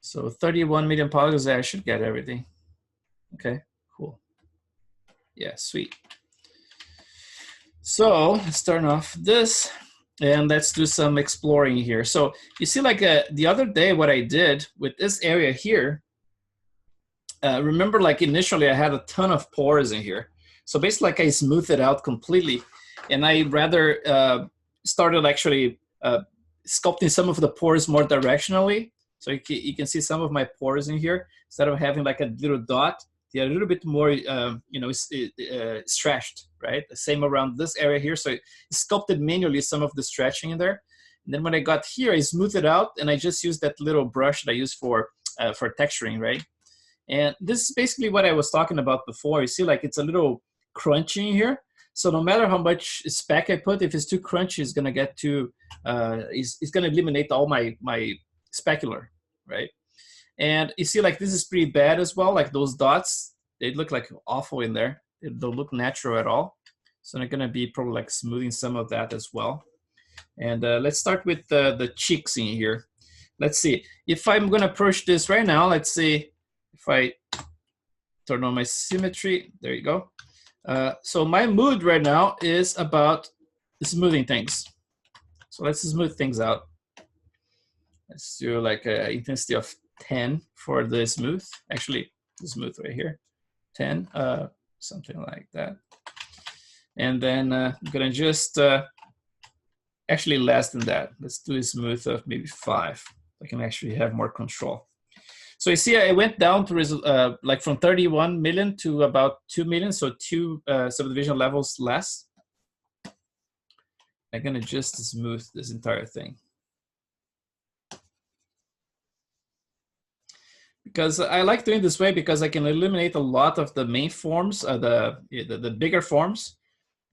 So 31 million polygons, I should get everything. Okay, cool. Yeah, sweet. So let's turn off this. And let's do some exploring here. So you see, like the other day, what I did with this area here, remember like initially I had a ton of pores in here. So basically like I smoothed it out completely. And I rather started actually sculpting some of the pores more directionally. So you can see some of my pores in here. Instead of having like a little dot, they're a little bit more, you know, stretched, right? The same around this area here. So I sculpted manually some of the stretching in there. And then when I got here, I smoothed it out, and I just used that little brush that I use for texturing, right? And this is basically what I was talking about before. You see, like it's a little crunchy in here. So no matter how much speck I put, if it's too crunchy, it's gonna get too, it's gonna eliminate all my specular, right? And you see, like this is pretty bad as well. Like those dots, they look like awful in there. They don't look natural at all. So I'm gonna be probably like smoothing some of that as well. And let's start with the cheeks in here. Let's see, if I'm gonna approach this right now, let's see if I turn on my symmetry, there you go. So my mood right now is about smoothing things. So let's smooth things out. Let's do like an intensity of 10 for the smooth. Actually, the smooth right here, 10, something like that. And then I'm gonna just, actually less than that. Let's do a smooth of maybe 5. I can actually have more control. So you see, I went down to like from 31 million to about 2 million, so 2 subdivision levels less. I'm gonna just smooth this entire thing. Because I like doing this way because I can eliminate a lot of the main forms, the bigger forms,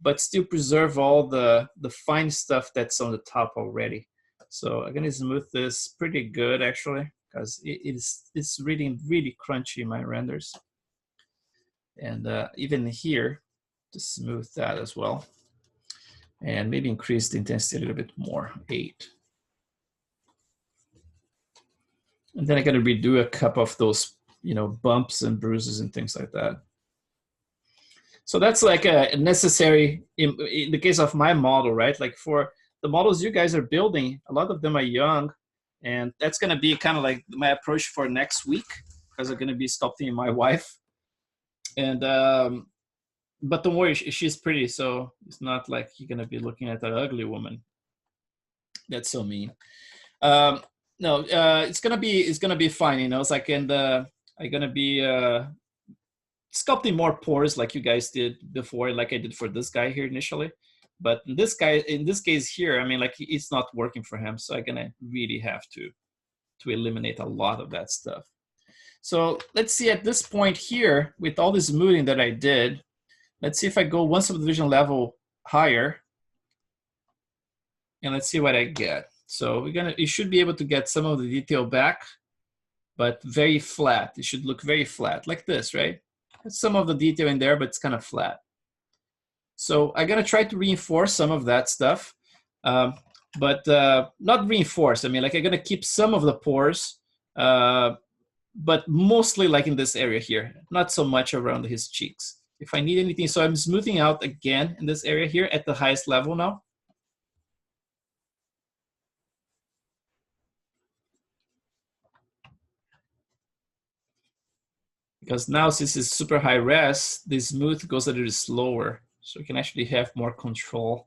but still preserve all the fine stuff that's on the top already. So I'm gonna smooth this pretty good actually, because it's really crunchy in my renders. And even here, to smooth that as well. And maybe increase the intensity a little bit more, 8. And then I got to redo a couple of those, you know, bumps and bruises and things like that. So that's like a necessary, in the case of my model, right? Like for the models you guys are building, a lot of them are young, and that's going to be kind of like my approach for next week, because I'm going to be sculpting my wife. And but don't worry, she's pretty, so it's not like you're going to be looking at an ugly woman. That's so mean. No, it's gonna be fine. You know, it's like, and I'm gonna be sculpting more pores like you guys did before, like I did for this guy here initially. But in this case here, I mean, like it's not working for him. So I'm gonna really have to eliminate a lot of that stuff. So let's see at this point here, with all this smoothing that I did, let's see if I go one subdivision level higher, and let's see what I get. So you should be able to get some of the detail back, but very flat. It should look very flat, like this, right? There's some of the detail in there, but it's kind of flat. So I'm gonna try to reinforce some of that stuff, but not reinforce. I mean, like I'm gonna keep some of the pores, but mostly like in this area here, not so much around his cheeks. If I need anything, so I'm smoothing out again in this area here at the highest level now. Because now since it's super high res, the smooth goes a little slower. So you can actually have more control.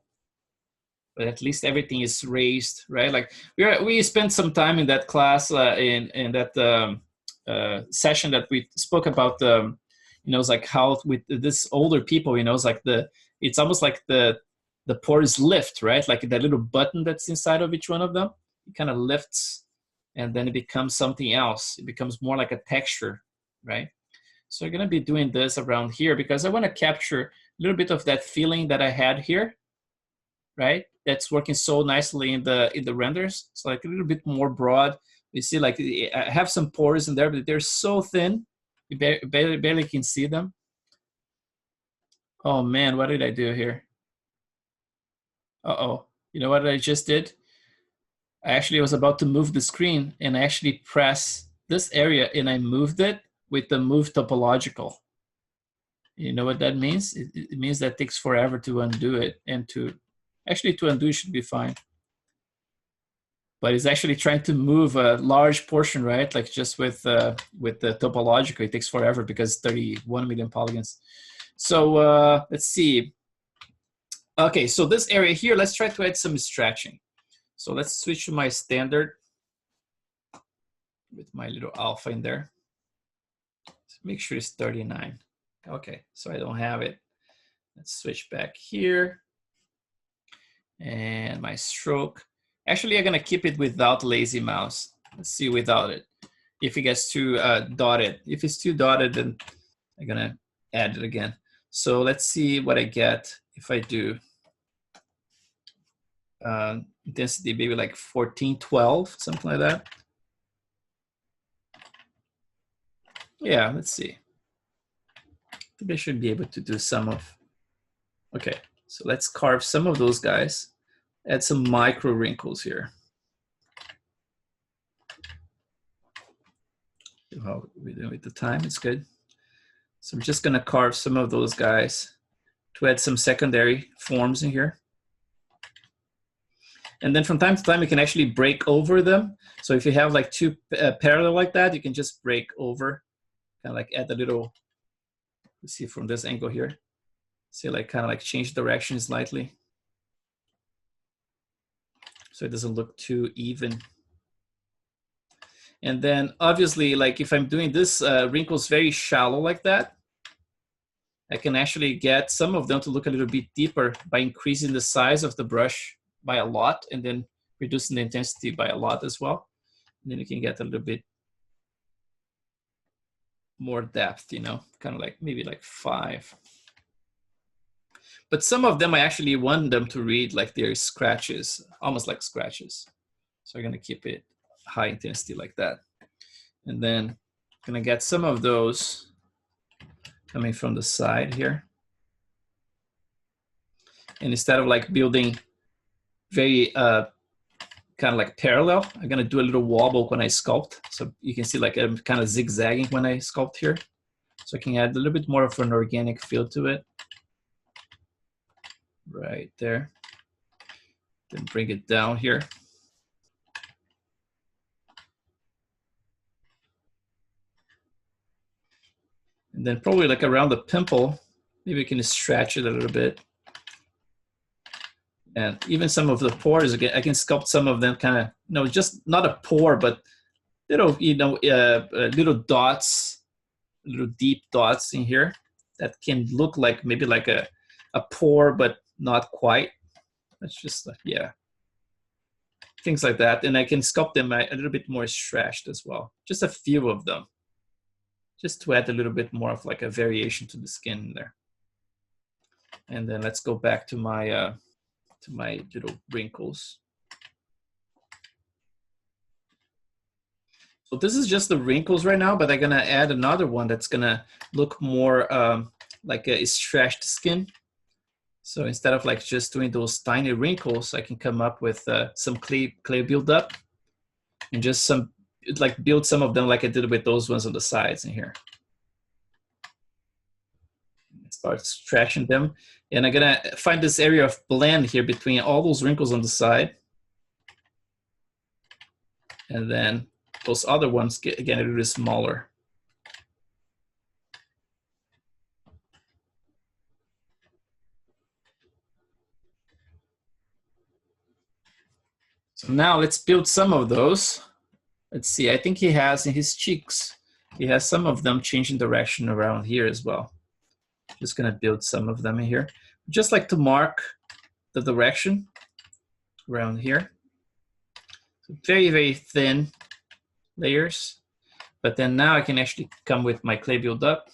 But at least everything is raised, right? Like we spent some time in that class, in that session that we spoke about, you know, it's like how with this older people, you know, it's like it's almost like the pores lift, right? Like that little button that's inside of each one of them, it kind of lifts, and then it becomes something else. It becomes more like a texture, right? So I'm gonna be doing this around here because I want to capture a little bit of that feeling that I had here, right? That's working so nicely in the renders. So like a little bit more broad. You see, like I have some pores in there, but they're so thin, you barely can see them. Oh man, what did I do here? Uh-oh, you know what I just did? I actually was about to move the screen and I actually press this area and I moved it with the move topological. You know what that means? It means that it takes forever to undo it, and to undo should be fine. But it's actually trying to move a large portion, right? Like just with the topological, it takes forever because 31 million polygons. So let's see. Okay, so this area here, let's try to add some stretching. So let's switch to my standard with my little alpha in there. Make sure it's 39. Okay, so I don't have it. Let's switch back here. And my stroke. Actually, I'm gonna keep it without lazy mouse. Let's see without it. If it gets too dotted. If it's too dotted, then I'm gonna add it again. So let's see what I get if I do intensity, maybe like 14, 12, something like that. Yeah, let's see. I think I should be able to do some of, okay. So let's carve some of those guys, add some micro wrinkles here. How we're doing with the time, it's good. So I'm just gonna carve some of those guys to add some secondary forms in here. And then from time to time, you can actually break over them. So if you have like two parallel like that, you can just break over, kind of like add a little, let's see from this angle here. See, like kind of like change direction slightly. So it doesn't look too even. And then obviously, like if I'm doing this wrinkles very shallow like that, I can actually get some of them to look a little bit deeper by increasing the size of the brush by a lot and then reducing the intensity by a lot as well. And then you can get a little bit more depth, you know, kind of like maybe like 5. But some of them I actually want them to read like they're scratches, almost like scratches. So I'm gonna keep it high intensity like that. And then I'm gonna get some of those coming from the side here. And instead of like building very kind of like parallel, I'm gonna do a little wobble when I sculpt. So you can see like I'm kind of zigzagging when I sculpt here. So I can add a little bit more of an organic feel to it. Right there. Then bring it down here. And then probably like around the pimple, maybe we can stretch it a little bit. And even some of the pores, again, I can sculpt some of them kind of, you know, just not a pore, but little, you know, little dots, little deep dots in here that can look like maybe like a pore, but not quite. That's just like, yeah, things like that. And I can sculpt them a little bit more stretched as well. Just a few of them, just to add a little bit more of like a variation to the skin there. And then let's go back to my little wrinkles. So this is just the wrinkles right now, but I'm gonna add another one that's gonna look more like a stretched skin. So instead of like just doing those tiny wrinkles, I can come up with some clay buildup and just like build some of them like I did with those ones on the sides in here. Start stretching them. And I'm gonna find this area of blend here between all those wrinkles on the side. And then those other ones get, again, a little smaller. So now let's build some of those. Let's see, I think he has in his cheeks, he has some of them changing direction around here as well. Just gonna build some of them in here. Just like to mark the direction around here. So very, very thin layers. But then now I can actually come with my clay buildup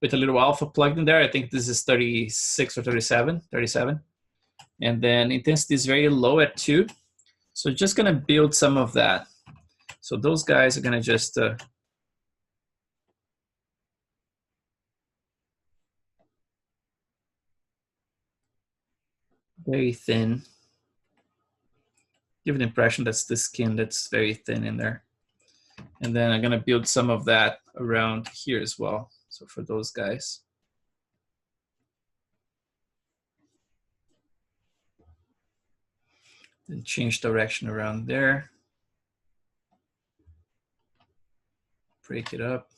with a little alpha plugged in there. I think this is 36 or 37. And then intensity is very low at 2. So just gonna build some of that. So those guys are gonna just very thin. Give an impression that's the skin that's very thin in there. And then I'm gonna build some of that around here as well. So for those guys. Then change direction around there. Break it up.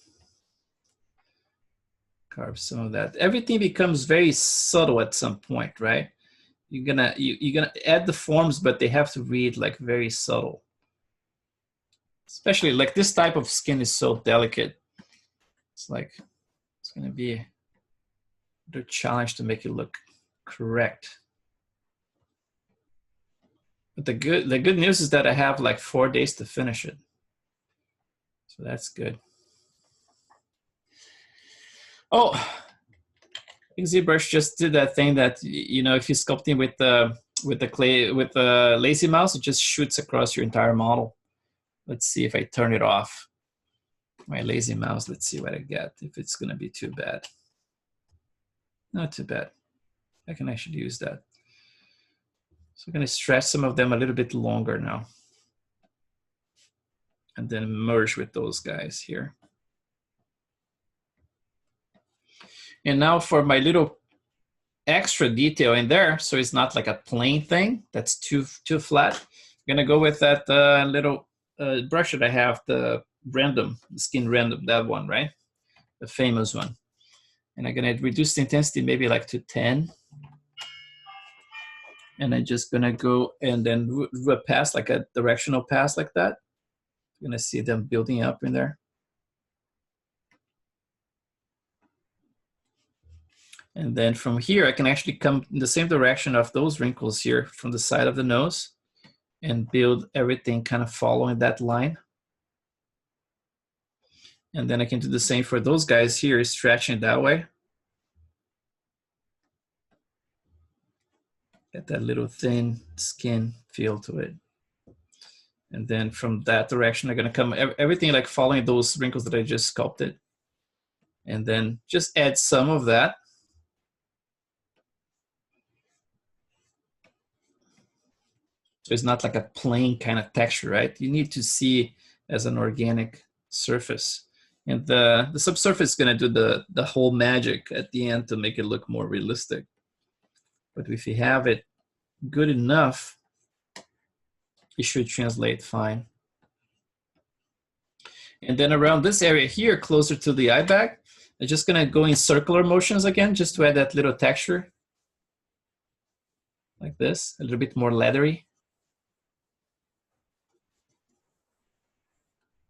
Carve some of that. Everything becomes very subtle at some point, right? You're gonna add the forms, but they have to read like very subtle. Especially like this type of skin is so delicate. It's like it's gonna be a challenge to make it look correct. But the good news is that I have like 4 days to finish it. So that's good. Oh, I think ZBrush just did that thing that, you know, if you're sculpting with the lazy mouse, it just shoots across your entire model. Let's see if I turn it off. My lazy mouse, let's see what I get, if it's gonna be too bad. Not too bad. I can actually use that. So I'm gonna stretch some of them a little bit longer now. And then merge with those guys here. And now for my little extra detail in there, so it's not like a plain thing that's too flat. I'm gonna go with that little brush that I have, the skin random, that one, right? The famous one. And I'm gonna reduce the intensity maybe like to 10. And I'm just gonna go and then do a pass, like a directional pass like that. You're gonna see them building up in there. And then from here, I can actually come in the same direction of those wrinkles here from the side of the nose and build everything kind of following that line. And then I can do the same for those guys here, stretching that way. Get that little thin skin feel to it. And then from that direction, I'm gonna come everything like following those wrinkles that I just sculpted. And then just add some of that. So it's not like a plain kind of texture, right? You need to see as an organic surface. And the subsurface is gonna do the whole magic at the end to make it look more realistic. But if you have it good enough, it should translate fine. And then around this area here, closer to the eye bag, I'm just gonna go in circular motions again, just to add that little texture. Like this, a little bit more leathery.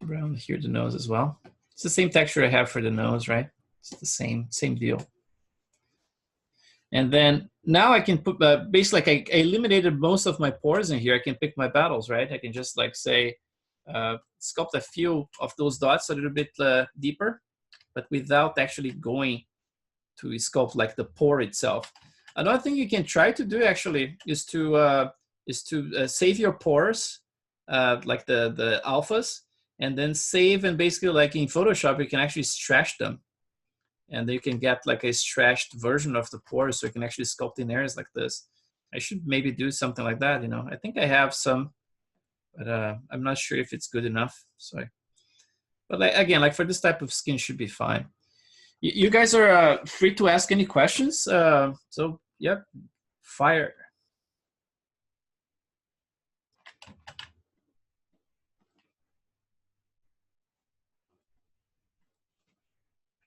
Around here, the nose as well. It's the same texture I have for the nose, right? It's the same deal. And then now I can put, basically like I eliminated most of my pores in here. I can pick my battles, right? I can just like say, sculpt a few of those dots a little bit deeper, but without actually going to sculpt like the pore itself. Another thing you can try to do actually is to save your pores, like the alphas, and then save, and basically like in Photoshop, you can actually stretch them. And you can get like a stretched version of the pores, so you can actually sculpt in areas like this. I should maybe do something like that, you know. I think I have some, but I'm not sure if it's good enough. So, but like, again, like for this type of skin, should be fine. You guys are free to ask any questions. So, yep, fire.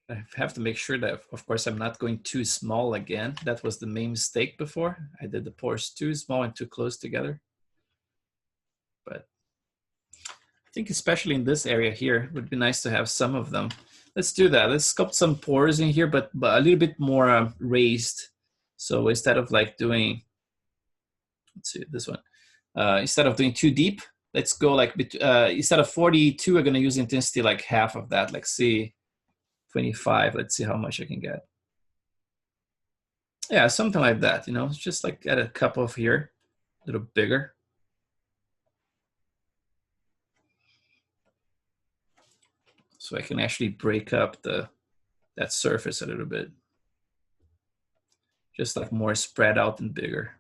I have to make sure that, of course, I'm not going too small again. That was the main mistake before. I did the pores too small and too close together. But I think especially in this area here, it would be nice to have some of them. Let's do that. Let's sculpt some pores in here, but a little bit more raised. So instead of like doing, let's see, this one. Instead of doing too deep, let's go like, instead of 42, we're gonna use intensity like half of that, like see, 25. Let's see how much I can get. Yeah, something like that, you know, just like add a couple of here, a little bigger. So I can actually break up that surface a little bit. Just like more spread out and bigger.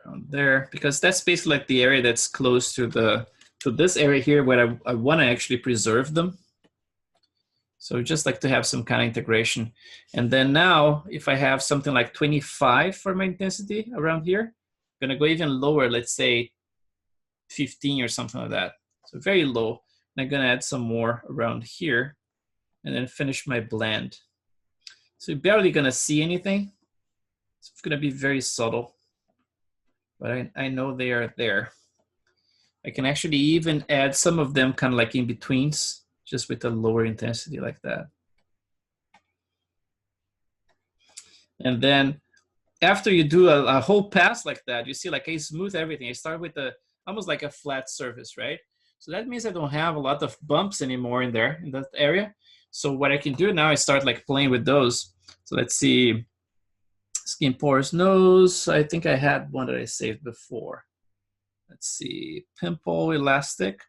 Around there, because that's basically like the area that's close to this area here where I want to actually preserve them. So just like to have some kind of integration. And then now, if I have something like 25 for my intensity around here, I'm gonna go even lower, let's say 15 or something like that. So very low. And I'm gonna add some more around here and then finish my blend. So you're barely gonna see anything. It's gonna be very subtle, but I know they are there. I can actually even add some of them kind of like in betweens, just with a lower intensity like that. And then after you do a whole pass like that, you see like I smooth everything. I start with almost like a flat surface, right? So that means I don't have a lot of bumps anymore in there, in that area. So what I can do now is start like playing with those. So let's see, skin pores, nose. I think I had one that I saved before. Let's see, pimple elastic.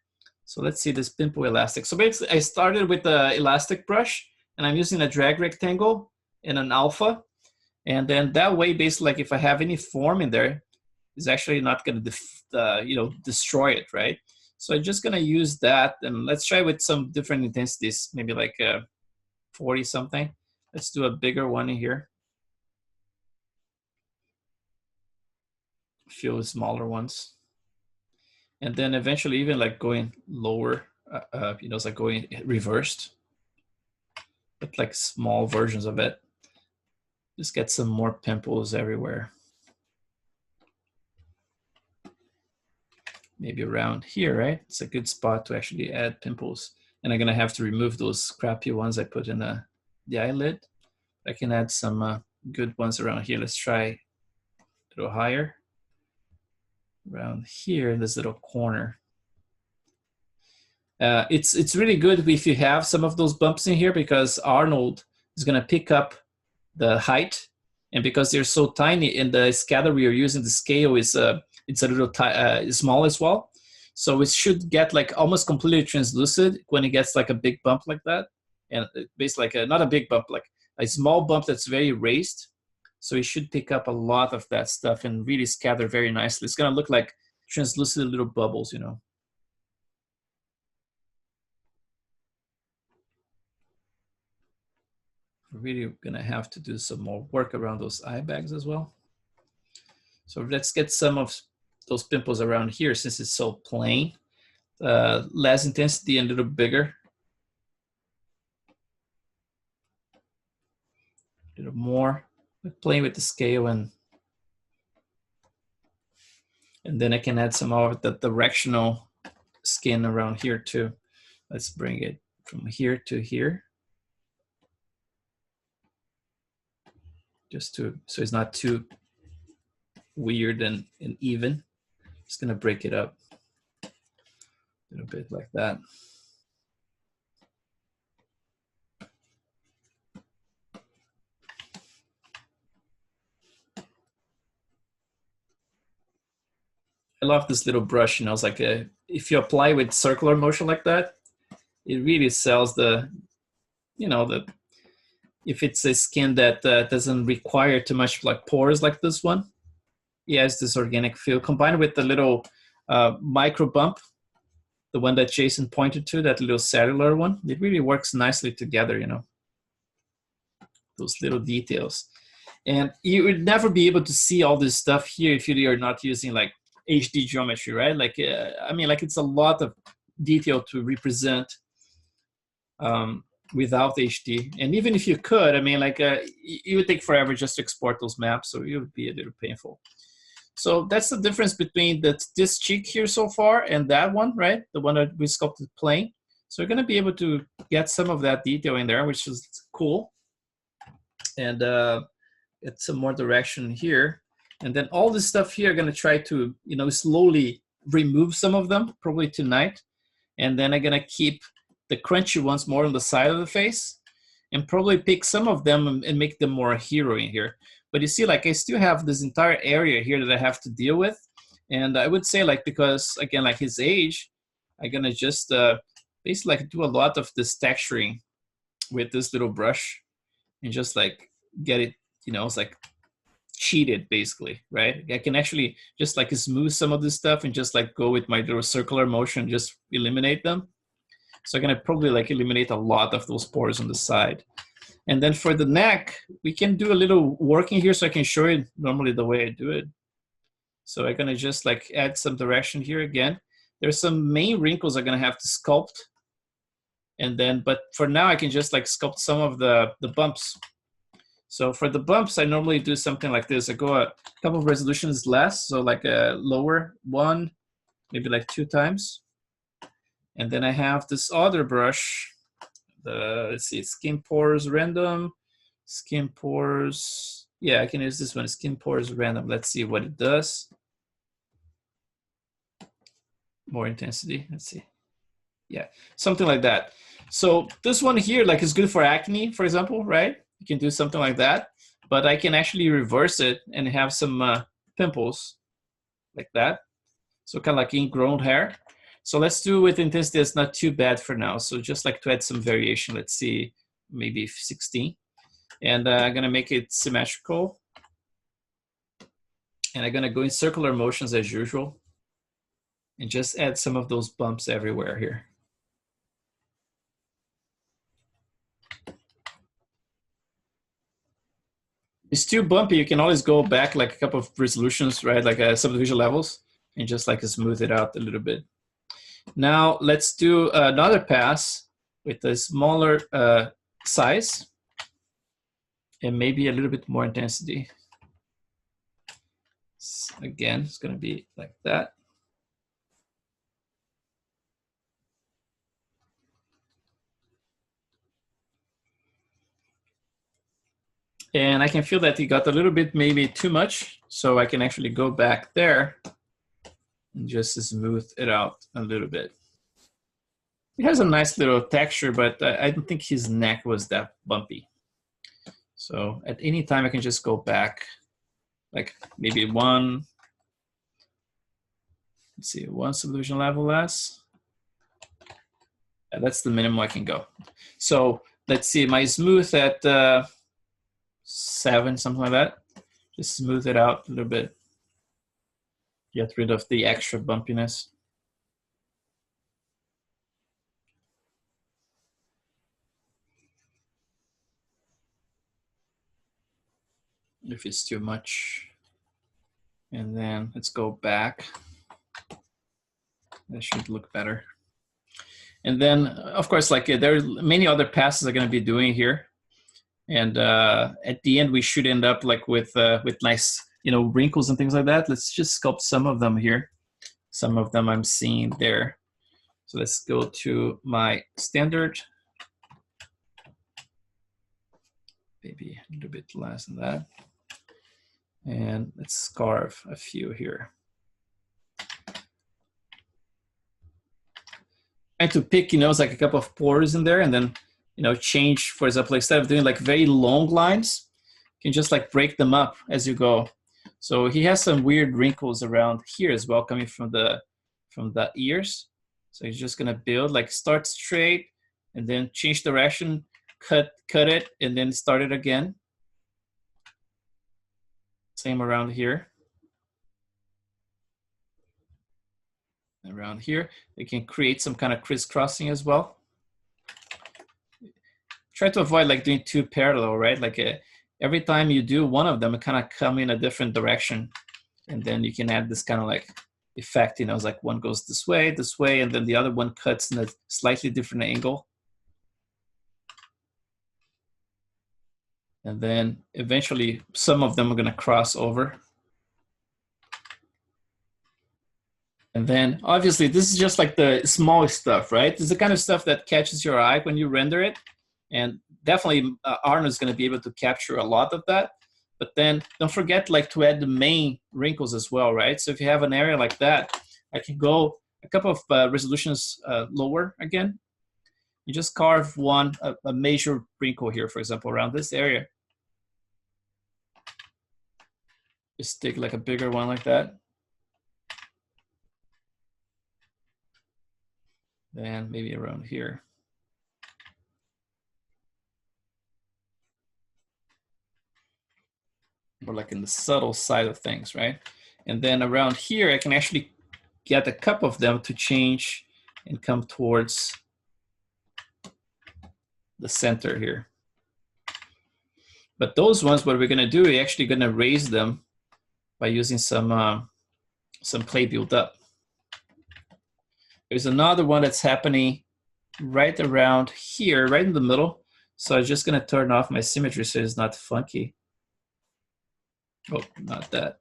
So let's see this pimple elastic. So basically I started with the elastic brush and I'm using a drag rectangle and an alpha. And then that way, basically, like if I have any form in there, it's actually not going to, you know, destroy it, right? So I'm just going to use that, and let's try with some different intensities, maybe like 40 something. Let's do a bigger one in here. A few smaller ones, and then eventually even like going lower. You know, it's like going reversed, but like small versions of it. Just get some more pimples everywhere. Maybe around here, right? It's a good spot to actually add pimples. And I'm gonna have to remove those crappy ones I put in the eyelid. I can add some good ones around here. Let's try a little higher. Around here in this little corner. It's really good if you have some of those bumps in here, because Arnold is gonna pick up the height, and because they're so tiny and the scatter we are using, the scale is it's a little small as well, so it should get like almost completely translucent when it gets like a big bump like that, and basically like not a big bump, like a small bump that's very raised, so it should pick up a lot of that stuff and really scatter very nicely. It's gonna look like translucent little bubbles, you know. We're really gonna have to do some more work around those eye bags as well. So let's get some of those pimples around here, since it's so plain. Less intensity and a little bigger. A little more. Playing with the scale, and And then I can add some of the directional skin around here too. Let's bring it from here to here. Just to, so it's not too weird and even. Just gonna break it up a little bit like that. I love this little brush, you know, it's like if you apply with circular motion like that, it really sells the, you know, if it's a skin that doesn't require too much like pores like this one, it has this organic feel combined with the little micro bump, the one that Jason pointed to, that little cellular one. It really works nicely together, you know, those little details. And you would never be able to see all this stuff here if you're not using like HD geometry, right? Like, I mean, like it's a lot of detail to represent without HD. And even if you could, I mean, like it would take forever just to export those maps, so it would be a little painful. So that's the difference between this cheek here so far and that one, right? The one that we sculpted plain. So we're gonna be able to get some of that detail in there, which is cool. And get some more direction here. And then all this stuff here, I'm gonna try to, you know, slowly remove some of them, probably tonight. And then I'm gonna keep the crunchy ones more on the side of the face and probably pick some of them and make them more hero in here. But you see, like I still have this entire area here that I have to deal with. And I would say like, because again, like his age, I'm gonna just basically like do a lot of this texturing with this little brush and just like get it, you know, it's like cheated basically, right? I can actually just like smooth some of this stuff and just like go with my little circular motion, just eliminate them. So I'm gonna probably like eliminate a lot of those pores on the side. And then for the neck, we can do a little working here so I can show you normally the way I do it. So I'm gonna just like add some direction here again. There's some main wrinkles I'm gonna have to sculpt. And then, but for now I can just like sculpt some of the bumps. So for the bumps, I normally do something like this. I go a couple of resolutions less, so like a lower one, maybe like 2 times. And then I have this other brush, let's see, skin pores random, skin pores. Yeah, I can use this one, skin pores random. Let's see what it does. More intensity, let's see. Yeah, something like that. So this one here, like is good for acne, for example, right? You can do something like that, but I can actually reverse it and have some pimples like that. So kind of like ingrown hair. So let's do with intensity that's not too bad for now. So just like to add some variation, let's see, maybe 16. And I'm gonna make it symmetrical. And I'm gonna go in circular motions as usual and just add some of those bumps everywhere here. It's too bumpy, you can always go back like a couple of resolutions, right? Like subdivision levels and just like smooth it out a little bit. Now let's do another pass with a smaller size and maybe a little bit more intensity. Again, it's gonna be like that. And I can feel that he got a little bit maybe too much, so I can actually go back there and just smooth it out a little bit. It has a nice little texture, but I don't think his neck was that bumpy. So at any time I can just go back, like maybe one, let's see, 1 subdivision level less. Yeah, that's the minimum I can go. So let's see, my smooth at 7, something like that. Just smooth it out a little bit. Get rid of the extra bumpiness. If it's too much. And then let's go back. That should look better. And then, of course, like there are many other passes I'm going to be doing here. And at the end, we should end up like with nice you know, wrinkles and things like that. Let's just sculpt some of them here. Some of them I'm seeing there. So let's go to my standard. Maybe a little bit less than that. And let's carve a few here. Trying to pick, you know, it's like a couple of pores in there, and then, you know, change, for example, instead of doing like very long lines, you can just like break them up as you go. So he has some weird wrinkles around here as well, coming from the ears. So he's just gonna build, like start straight and then change direction, cut it, and then start it again. Same around here. Around here, you can create some kind of crisscrossing as well. Try to avoid like doing two parallel, right? Like every time you do one of them, it kind of come in a different direction. And then you can add this kind of like effect, you know, it's like one goes this way, and then the other one cuts in a slightly different angle. And then eventually some of them are gonna cross over. And then obviously this is just like the smallest stuff, right? This is the kind of stuff that catches your eye when you render it. And definitely Arno is gonna be able to capture a lot of that. But then don't forget like to add the main wrinkles as well, right? So if you have an area like that, I can go a couple of resolutions lower again. You just carve a major wrinkle here, for example, around this area. Just take like a bigger one like that. Then maybe around here. Or like in the subtle side of things, right? And then around here, I can actually get a couple of them to change and come towards the center here. But those ones, what we're gonna do, we're actually gonna raise them by using some clay build up. There's another one that's happening right around here, right in the middle. So I'm just gonna turn off my symmetry so it's not funky. Oh, not that.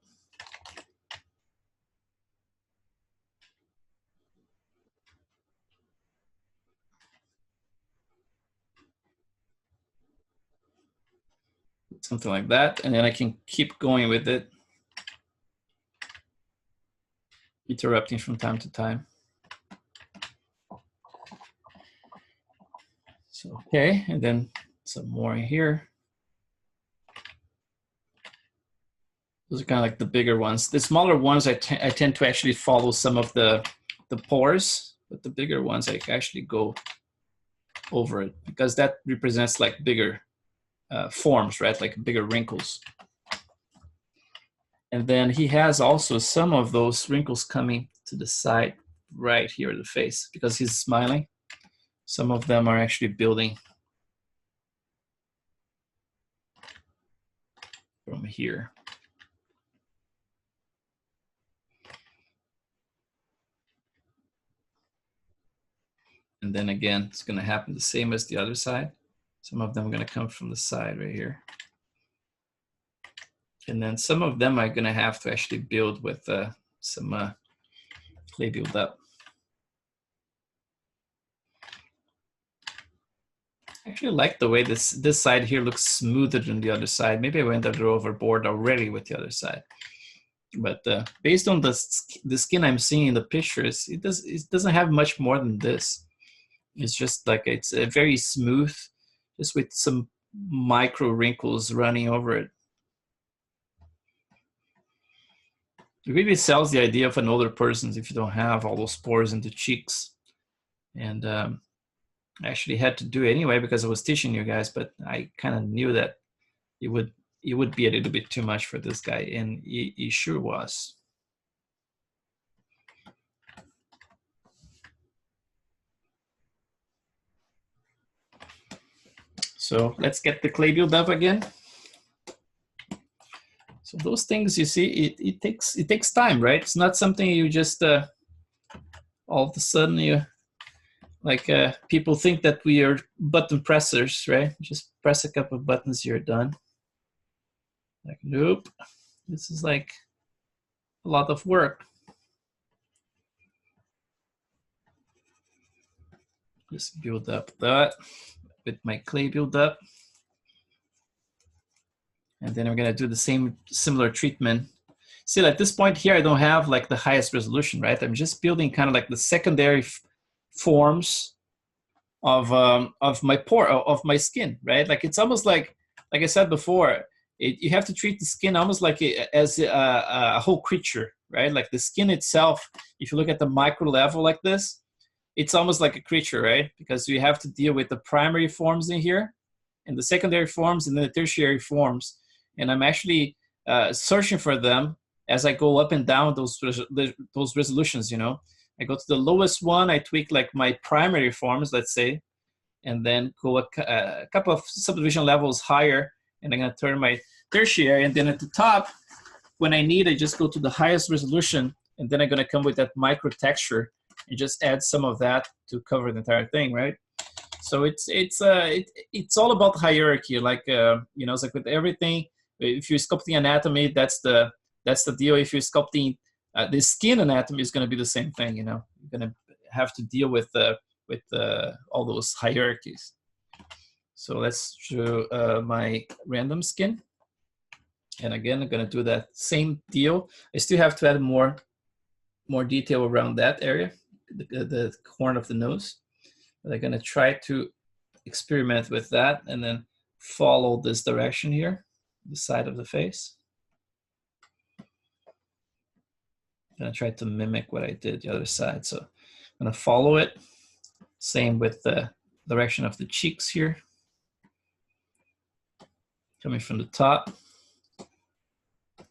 Something like that, and then I can keep going with it, interrupting from time to time. So, okay, and then some more in here. Those are kind of like the bigger ones. The smaller ones, I tend to actually follow some of the pores, but the bigger ones, I actually go over it because that represents like bigger forms, right? Like bigger wrinkles. And then he has also some of those wrinkles coming to the side right here of the face because he's smiling. Some of them are actually building from here. And then again, it's gonna happen the same as the other side. Some of them are gonna come from the side right here. And then some of them are gonna have to actually build with some clay build up. I actually like the way this side here looks smoother than the other side. Maybe I went a little overboard already with the other side. But based on the skin I'm seeing in the pictures, it doesn't have much more than this. It's just like it's a very smooth, just with some micro wrinkles running over it. It really sells the idea of an older person if you don't have all those pores in the cheeks. And I actually had to do it anyway because I was teaching you guys, but I kind of knew that it would be a little bit too much for this guy, and he sure was. So let's get the clay build up again. So those things, you see, it takes time, right? It's not something you just all of a sudden you like people think that we are button pressers, right? Just press a couple of buttons, you're done. Like, nope. This is like a lot of work. Just build up that with my clay buildup. And then I'm gonna do the same similar treatment. See, at this point here, I don't have like the highest resolution, right? I'm just building kind of like the secondary forms of my skin, right? Like it's almost like I said before, you have to treat the skin almost like as a whole creature, right? Like the skin itself, if you look at the micro level like this, it's almost like a creature, right? Because you have to deal with the primary forms in here, and the secondary forms, and then the tertiary forms. And I'm actually searching for them as I go up and down those resolutions, you know. I go to the lowest one, I tweak like my primary forms, let's say, and then go a couple of subdivision levels higher, and I'm gonna turn my tertiary, and then at the top, when I need, I just go to the highest resolution, and then I'm gonna come with that micro texture and just add some of that to cover the entire thing, right? So it's all about hierarchy, like you know, it's like with everything. If you're sculpting anatomy, that's the deal. If you're sculpting the skin anatomy, is going to be the same thing. You know, you're going to have to deal with all those hierarchies. So let's show my random skin, and again, I'm going to do that same deal. I still have to add more detail around that area, the corner of the nose. But I'm going to try to experiment with that and then follow this direction here, the side of the face. I'm going to try to mimic what I did the other side. So I'm going to follow it. Same with the direction of the cheeks here. Coming from the top.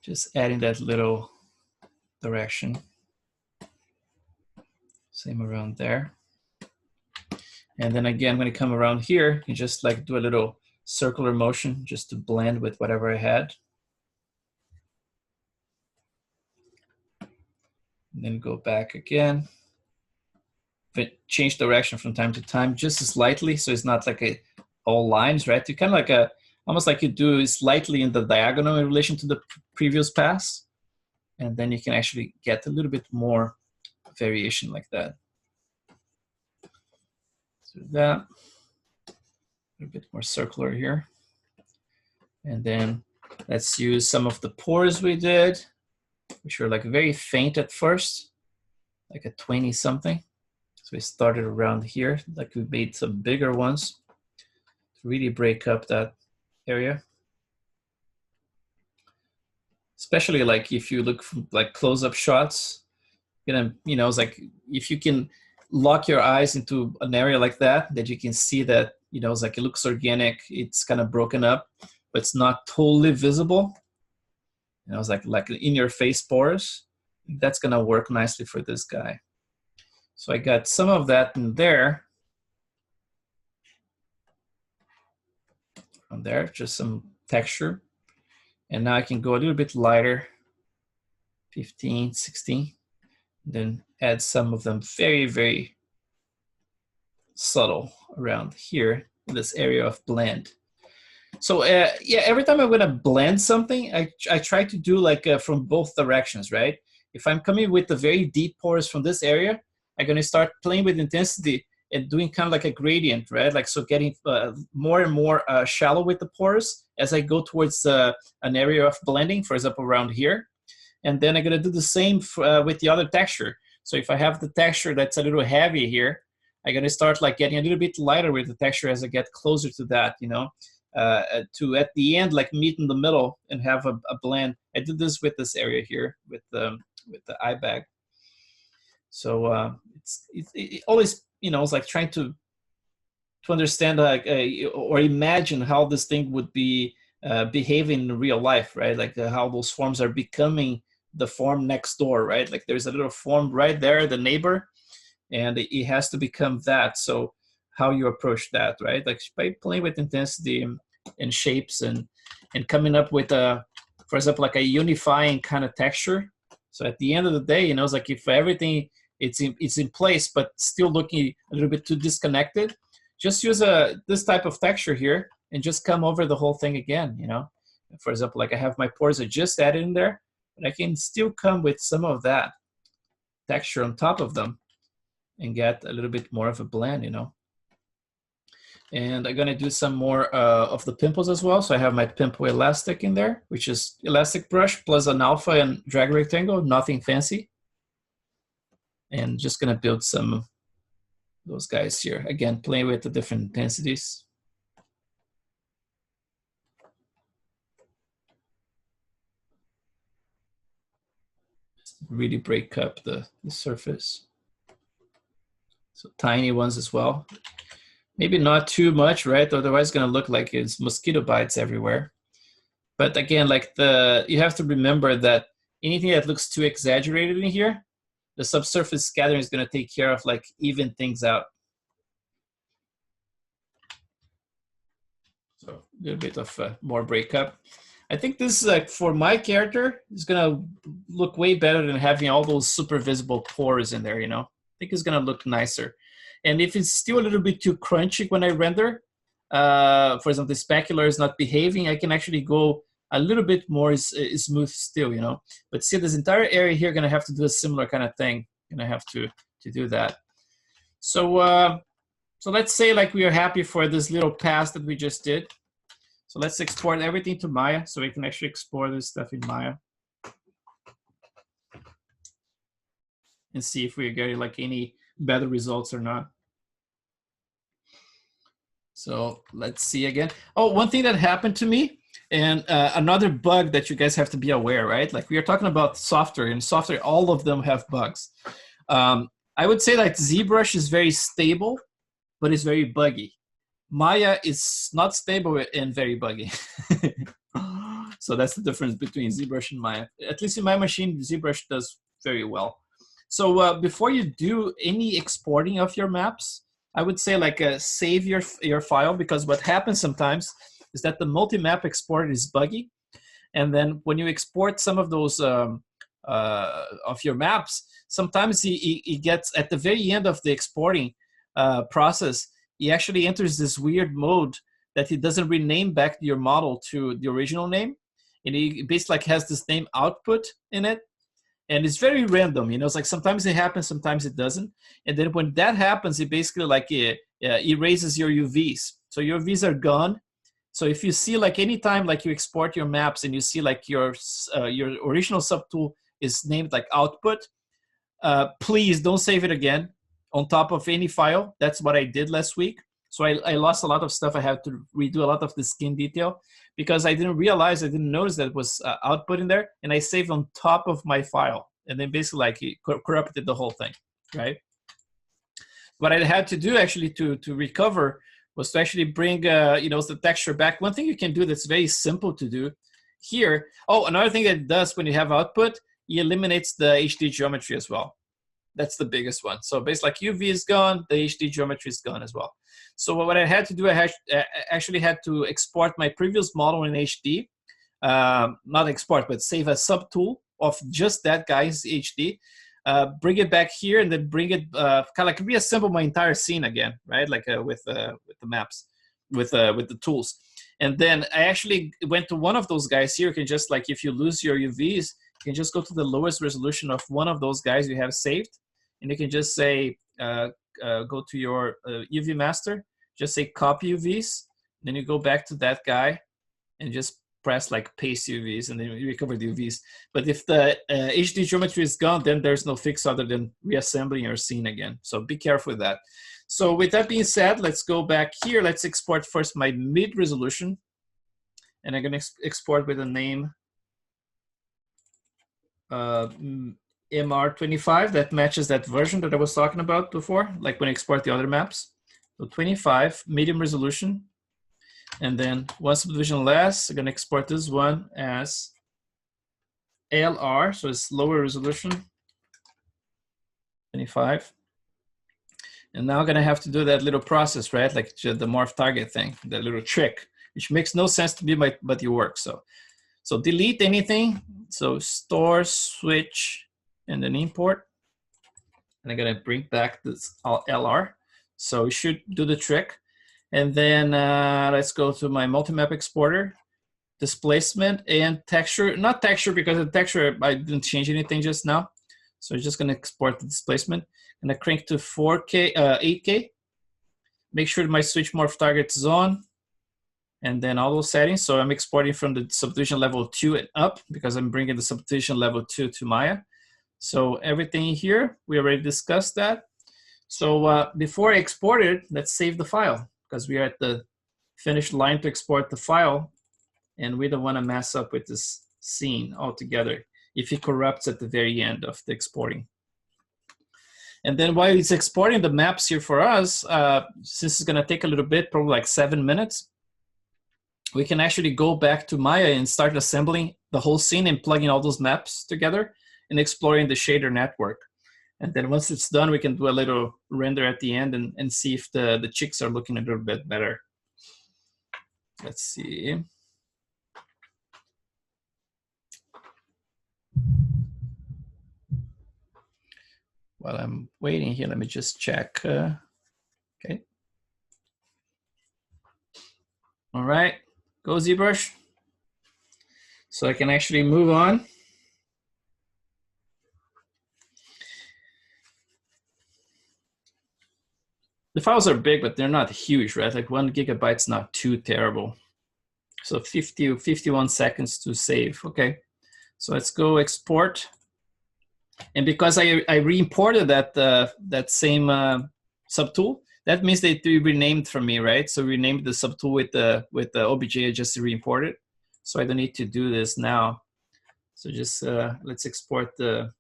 Just adding that little direction. Same around there. And then again, I'm going to come around here and just like do a little circular motion just to blend with whatever I had. And then go back again. But change direction from time to time, just slightly, so it's not like all lines, right? You kind of like almost like you do slightly in the diagonal in relation to the previous pass. And then you can actually get a little bit more variation like that. So that, a little bit more circular here. And then let's use some of the pores we did, which were like very faint at first, like a 20 something. So we started around here, like we made some bigger ones to really break up that area. Especially like if you look for like close-up shots, you know, it's like if you can lock your eyes into an area like that you can see that, you know, it's like it looks organic, it's kind of broken up, but it's not totally visible. You know, it's like in your face pores. That's gonna work nicely for this guy. So I got some of that in there. From there, just some texture. And now I can go a little bit lighter, 15, 16. Then add some of them very, very subtle around here in this area of blend. So yeah, every time I'm gonna blend something, I try to do like from both directions, right? If I'm coming with the very deep pores from this area, I'm gonna start playing with intensity and doing kind of like a gradient, right? Like, so getting more and more shallow with the pores as I go towards an area of blending, for example, around here. And then I'm gonna do the same with the other texture. So if I have the texture that's a little heavy here, I'm gonna start like getting a little bit lighter with the texture as I get closer to that, you know, to at the end, like meet in the middle and have a blend. I did this with this area here with the eye bag. So it always, you know, it's like trying to understand or imagine how this thing would be behaving in real life, right? Like how those forms are becoming the form next door, right? Like there's a little form right there, the neighbor, and it has to become that. So how you approach that, right? Like by playing with intensity and shapes and coming up with for example, like a unifying kind of texture. So at the end of the day, you know, it's like if everything it's in place, but still looking a little bit too disconnected, just use this type of texture here and just come over the whole thing again, you know, For example, like I have my pores I just added in there, but I can still come with some of that texture on top of them and get a little bit more of a blend, you know. And I'm gonna do some more of the pimples as well. So I have my pimple elastic in there, which is elastic brush plus an alpha and drag rectangle, nothing fancy. And just gonna build some of those guys here. Again, playing with the different intensities. Really break up the surface. So tiny ones as well. Maybe not too much, right? Otherwise it's gonna look like it's mosquito bites everywhere. But again, like you have to remember that anything that looks too exaggerated in here, the subsurface scattering is gonna take care of like even things out. So a little bit of more breakup. I think this is like for my character, it's gonna look way better than having all those super visible pores in there, you know? I think it's gonna look nicer. And if it's still a little bit too crunchy when I render, for example, the specular is not behaving, I can actually go a little bit more smooth still, you know? But see, this entire area here, gonna have to do a similar kind of thing. Gonna have to do that. So, so let's say like we are happy for this little pass that we just did. So let's export everything to Maya so we can actually explore this stuff in Maya. And see if we're getting like any better results or not. So let's see again. Oh, one thing that happened to me, and another bug that you guys have to be aware, right? Like we are talking about software, and software, all of them have bugs. I would say that ZBrush is very stable, but it's very buggy. Maya is not stable and very buggy. So that's the difference between ZBrush and Maya. At least in my machine, ZBrush does very well. So before you do any exporting of your maps, I would say like save your file, because what happens sometimes is that the multi-map export is buggy. And then when you export some of those of your maps, sometimes it gets at the very end of the exporting process, he actually enters this weird mode that he doesn't rename back your model to the original name. And he basically like has this name output in it. And it's very random, you know, it's like sometimes it happens, sometimes it doesn't. And then when that happens, it basically like erases your UVs. So your UVs are gone. So if you see like anytime like you export your maps and you see like your original subtool is named like output, please don't save it again on top of any file. That's what I did last week. So I lost a lot of stuff. I had to redo a lot of the skin detail because I didn't notice that it was output in there, and I saved on top of my file, and then basically like it corrupted the whole thing, right? What I had to do actually to recover was to actually bring you know, the texture back. One thing you can do that's very simple to do here. Oh, another thing that it does when you have output, it eliminates the HD geometry as well. That's the biggest one. So basically like UV is gone, the HD geometry is gone as well. So what I had to do, I actually had to export my previous model in HD. Not export, but save a subtool of just that guy's HD. Bring it back here and then bring it, kind of like reassemble my entire scene again, right? Like with the maps, with the tools. And then I actually went to one of those guys here. You can just like, if you lose your UVs, you can just go to the lowest resolution of one of those guys you have saved. And you can just say, go to your UV master, just say copy UVs. Then you go back to that guy and just press like paste UVs, and then you recover the UVs. But if the HD geometry is gone, then there's no fix other than reassembling your scene again. So be careful with that. So with that being said, let's go back here. Let's export first my mid resolution. And I'm gonna export with a name MR25 that matches that version that I was talking about before, like when I export the other maps. So 25, medium resolution. And then one subdivision less, I'm gonna export this one as LR, so it's lower resolution, 25. And now I'm gonna have to do that little process, right? Like the morph target thing, that little trick, which makes no sense to me, but it works. So delete anything. So store, switch, and then import. And I'm gonna bring back this LR. So it should do the trick. And then let's go to my multi-map exporter. displacement and texture. Not texture, because the texture, I didn't change anything just now. So I'm just gonna export the displacement. And I crank to 4K, 8K. Make sure my switch morph target is on. And then all those settings. So I'm exporting from the subdivision level 2 and up, because I'm bringing the subdivision level 2 to Maya. So everything here, we already discussed that. So before I export it, let's save the file, because we are at the finish line to export the file, and we don't want to mess up with this scene altogether if it corrupts at the very end of the exporting. And then while it's exporting the maps here for us, since it's going to take a little bit, probably like 7 minutes, we can actually go back to Maya and start assembling the whole scene and plugging all those maps together and exploring the shader network. And then once it's done, we can do a little render at the end and see if the chicks are looking a little bit better. Let's see. While I'm waiting here, let me just check. Okay. All right, go ZBrush. So I can actually move on. The files are big, but they're not huge, right? Like 1 gigabyte's not too terrible. So 51 seconds to save. Okay, so let's go export. And because I re-imported that same subtool, that means they renamed for me, right? So we named the subtool with the OBJ I just re-imported. So I don't need to do this now. So just let's export the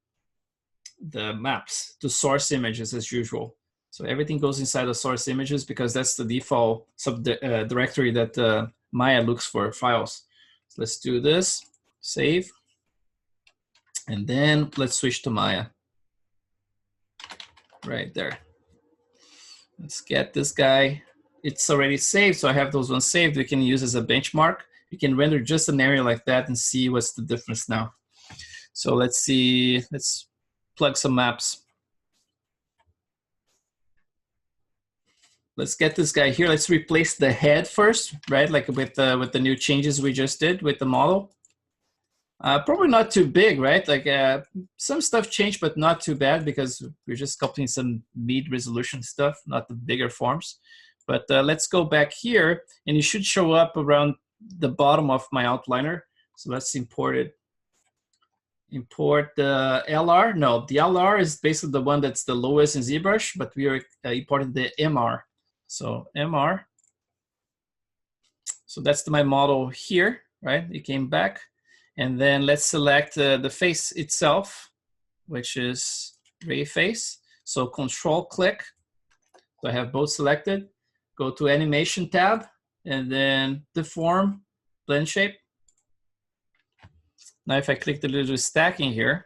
maps to source images as usual. So everything goes inside the source images, because that's the default directory that Maya looks for files. So let's do this, save. And then let's switch to Maya. Right there. Let's get this guy. It's already saved, so I have those ones saved. We can use as a benchmark. You can render just an area like that and see what's the difference now. So let's see, let's plug some maps. Let's get this guy here. Let's replace the head first, right? Like with the new changes we just did with the model. Probably not too big, right? Like some stuff changed, but not too bad, because we're just sculpting some mid-resolution stuff, not the bigger forms. But let's go back here, and it should show up around the bottom of my outliner. So let's import it. Import the LR. No, the LR is basically the one that's the lowest in ZBrush, but we are importing the MR. So MR. So that's my model here, right? It came back. And then let's select the face itself, which is ray face. So control click. So I have both selected. Go to animation tab, and then deform, blend shape. Now if I click the little stacking here,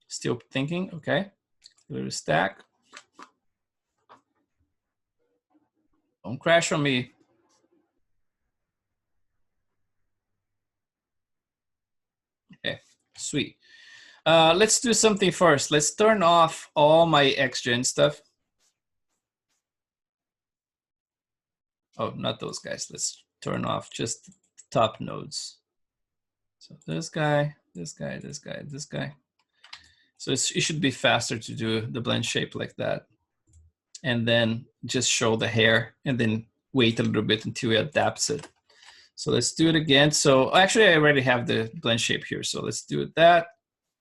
still thinking, okay, little stack. Don't crash on me. Okay, sweet. Let's do something first. Let's turn off all my XGen stuff. Oh, not those guys. Let's turn off just the top nodes. So this guy, this guy, this guy, this guy. So it should be faster to do the blend shape like that. And then just show the hair, and then wait a little bit until it adapts it. So let's do it again. So actually I already have the blend shape here. So let's do it that.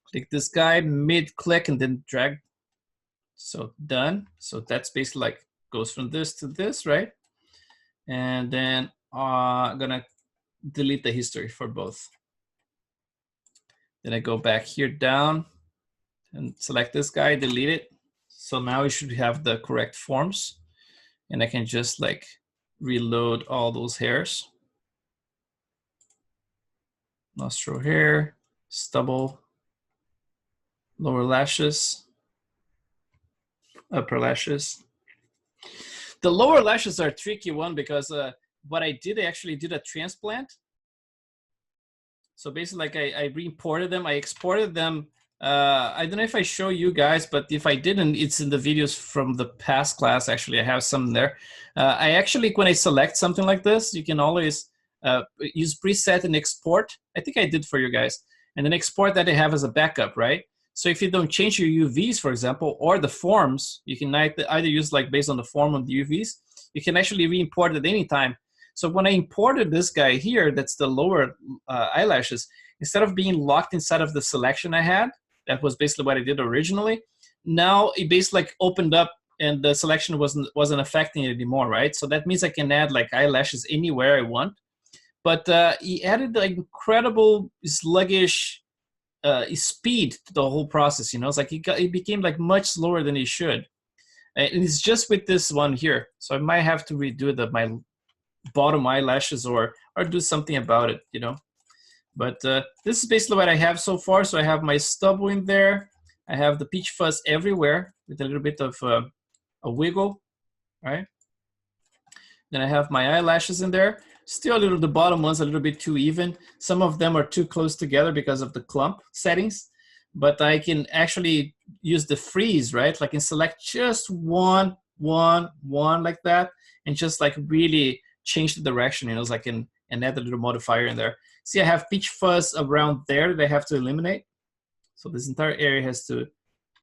Click this guy, mid click, and then drag. So done. So that's basically like goes from this to this, right? And then I'm gonna delete the history for both. Then I go back here down and select this guy, delete it. So now we should have the correct forms, and I can just like reload all those hairs. Nostril hair, stubble, lower lashes, upper lashes. The lower lashes are a tricky one, because what I did, I actually did a transplant. So basically, like I re-imported them, I exported them. I don't know if I show you guys, but if I didn't, it's in the videos from the past class. Actually, I have some there. I actually, when I select something like this, you can always use preset and export. I think I did for you guys. And then export that I have as a backup, right? So if you don't change your UVs, for example, or the forms, you can either use like based on the form of the UVs, you can actually re-import it anytime. So when I imported this guy here, that's the lower eyelashes, instead of being locked inside of the selection I had, that was basically what I did originally, now it basically like opened up and the selection wasn't affecting it anymore, right? So that means I can add like eyelashes anywhere I want. But he added like incredible sluggish speed to the whole process. You know, it's like it became like much slower than it should, and it's just with this one here. So I might have to redo my bottom eyelashes or do something about it. You know, but this is basically what I have so far. So I have my stubble in there. I have the peach fuzz everywhere with a little bit of a wiggle, right? Then I have my eyelashes in there. Still a little, the bottom one's a little bit too even. Some of them are too close together because of the clump settings, but I can actually use the freeze, right? Like I can select just one like that and just like really change the direction, you know, so I can and add a little modifier in there. See, I have peach fuzz around there that I have to eliminate. So this entire area has to,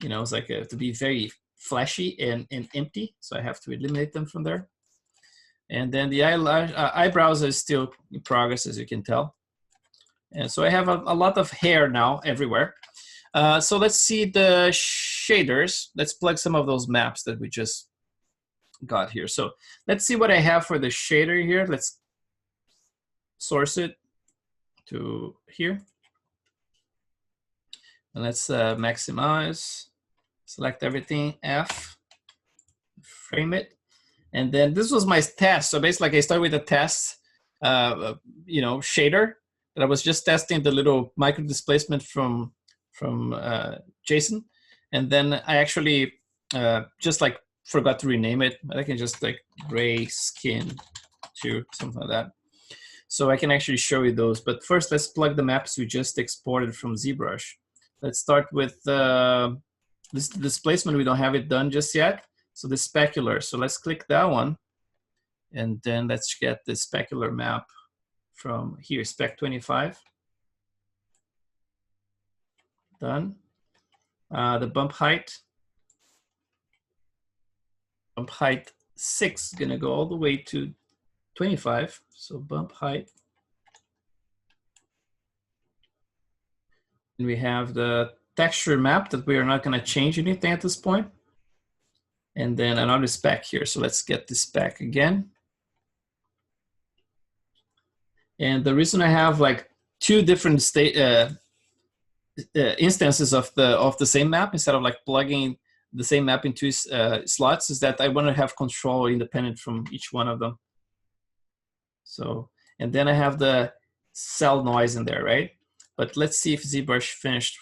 you know, it's like to be very flashy and empty. So I have to eliminate them from there. And then the eyebrows are still in progress, as you can tell. And so I have a lot of hair now everywhere. So let's see the shaders. Let's plug some of those maps that we just got here. So let's see what I have for the shader here. Let's source it to here. And let's maximize, select everything, F, frame it. And then this was my test. So basically, like I started with a test, you know, shader that I was just testing the little micro displacement from Jason. And then I actually just like forgot to rename it. I can just like gray skin to something like that. So I can actually show you those. But first, let's plug the maps we just exported from ZBrush. Let's start with this displacement. We don't have it done just yet. So the specular, so let's click that one. And then let's get the specular map from here, spec 25. Done. The bump height 6 is gonna go all the way to 25. So bump height. And we have the texture map that we are not gonna change anything at this point. And then another spec here. So let's get this spec again. And the reason I have like two different instances of the same map instead of like plugging the same map into slots is that I want to have control independent from each one of them. So, and then I have the cell noise in there, right? But let's see if ZBrush finished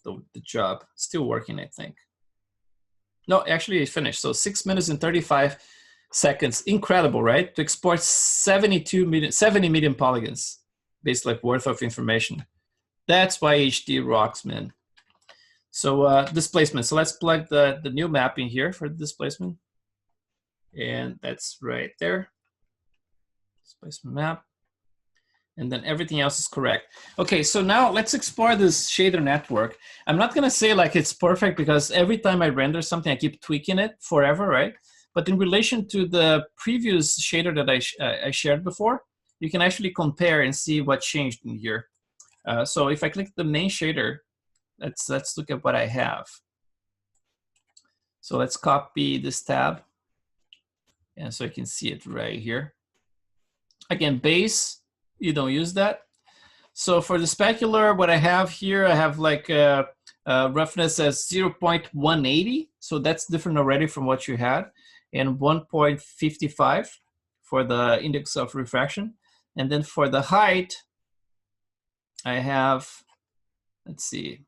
the job. Still working, I think. No, actually it finished. So 6 minutes and 35 seconds. Incredible, right? To export 70 million polygons, basically worth of information. That's why HD rocks, man. So displacement. So let's plug the new map in here for the displacement. And that's right there. Displacement map. And then everything else is correct. Okay, so now let's explore this shader network. I'm not gonna say like it's perfect because every time I render something, I keep tweaking it forever, right? But in relation to the previous shader that I shared before, you can actually compare and see what changed in here. So if I click the main shader, let's look at what I have. So let's copy this tab. And so you can see it right here. Again, base, you don't use that. So for the specular, what I have here, I have like roughness as 0.180. So that's different already from what you had. And 1.55 for the index of refraction. And then for the height, I have, let's see,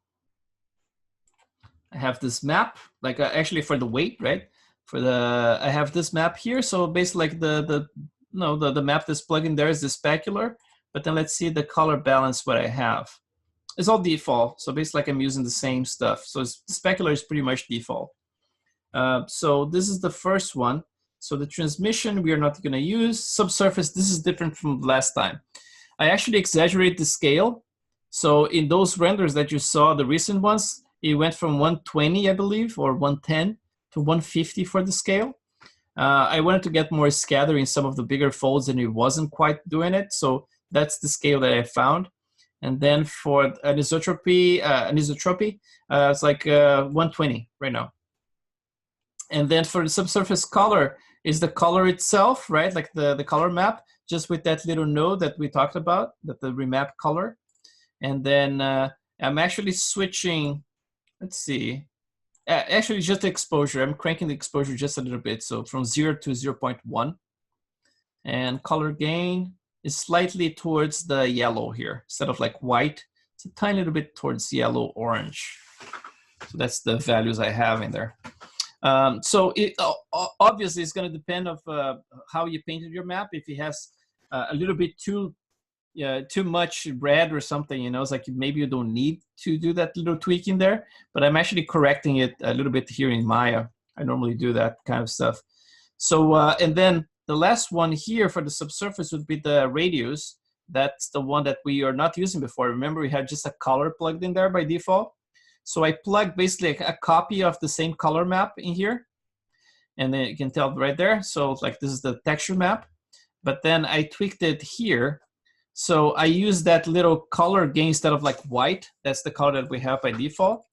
I have this map, like actually for the weight, right? For the, I have this map here. So basically like the map that's plugged in there is the specular, but then let's see the color balance what I have. It's all default, so basically like I'm using the same stuff. So the specular is pretty much default. So this is the first one. So the transmission we are not going to use. Subsurface, this is different from last time. I actually exaggerate the scale. So in those renders that you saw, the recent ones, it went from 120, I believe, or 110 to 150 for the scale. I wanted to get more scatter in some of the bigger folds, and it wasn't quite doing it. So that's the scale that I found. And then for anisotropy, it's like 120 right now. And then for the subsurface color is the color itself, right? Like the color map, just with that little node that we talked about, that the remap color. And then I'm actually switching, let's see, actually just the exposure. I'm cranking the exposure just a little bit. So from 0 to 0.1. And color gain is slightly towards the yellow here. Instead of like white, it's a tiny little bit towards yellow orange. So that's the values I have in there. So it, obviously it's going to depend of how you painted your map. If it has a little bit too much red or something, you know, it's like maybe you don't need to do that little tweak in there, but I'm actually correcting it a little bit here in Maya. I normally do that kind of stuff. So, and then the last one here for the subsurface would be the radius. That's the one that we are not using before. Remember, we had just a color plugged in there by default. So I plugged basically a copy of the same color map in here. And then you can tell right there. So like this is the texture map. But then I tweaked it here. So I use that little color gain instead of like white. That's the color that we have by default.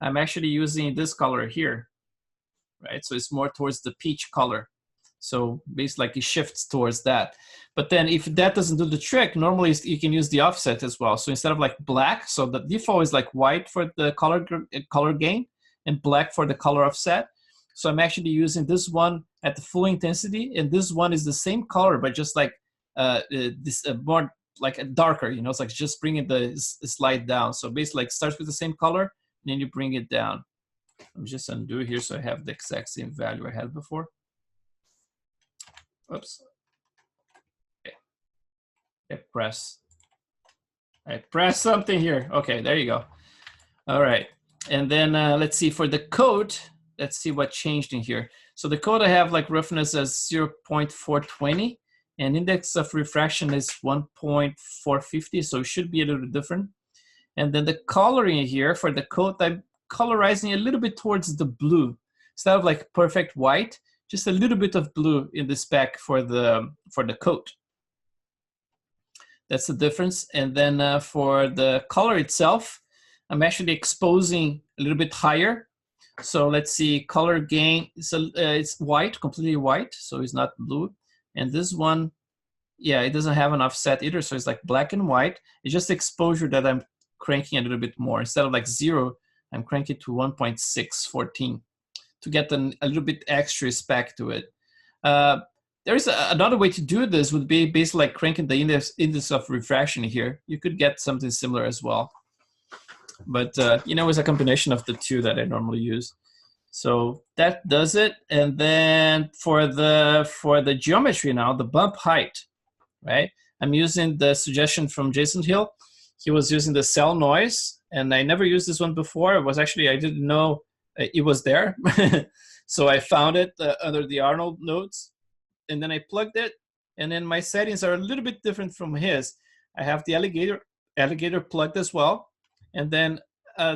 I'm actually using this color here, right? So it's more towards the peach color. So basically like it shifts towards that. But then if that doesn't do the trick, normally you can use the offset as well. So instead of like black, so the default is like white for the color gain and black for the color offset. So I'm actually using this one at the full intensity, and this one is the same color, but just like this more like a darker, you know, it's like just bringing the slide down. So basically like starts with the same color, and then you bring it down. I'm just undo here so I have the exact same value I had before. Oops. Okay. I press something here. Okay, there you go. All right. And then let's see for the coat, let's see what changed in here. So the coat I have like roughness as 0.420 and index of refraction is 1.450. So it should be a little bit different. And then the coloring here for the coat, I'm colorizing a little bit towards the blue. Instead of like perfect white, just a little bit of blue in the spec for the coat. That's the difference. And then for the color itself, I'm actually exposing a little bit higher. So let's see, color gain, it's white, completely white, so it's not blue. And this one, yeah, it doesn't have an offset either, so it's like black and white. It's just exposure that I'm cranking a little bit more. Instead of like 0, I'm cranking to 1.614 to get a little bit extra spec to it. There's another way to do this would be basically like cranking the index of refraction here. You could get something similar as well. But, you know, it's a combination of the two that I normally use. So that does it. And then for the geometry now, the bump height, right? I'm using the suggestion from Jason Hill. He was using the cell noise, and I never used this one before. It was actually, I didn't know it was there. So I found it under the Arnold nodes, and then I plugged it. And then my settings are a little bit different from his. I have the alligator plugged as well. And then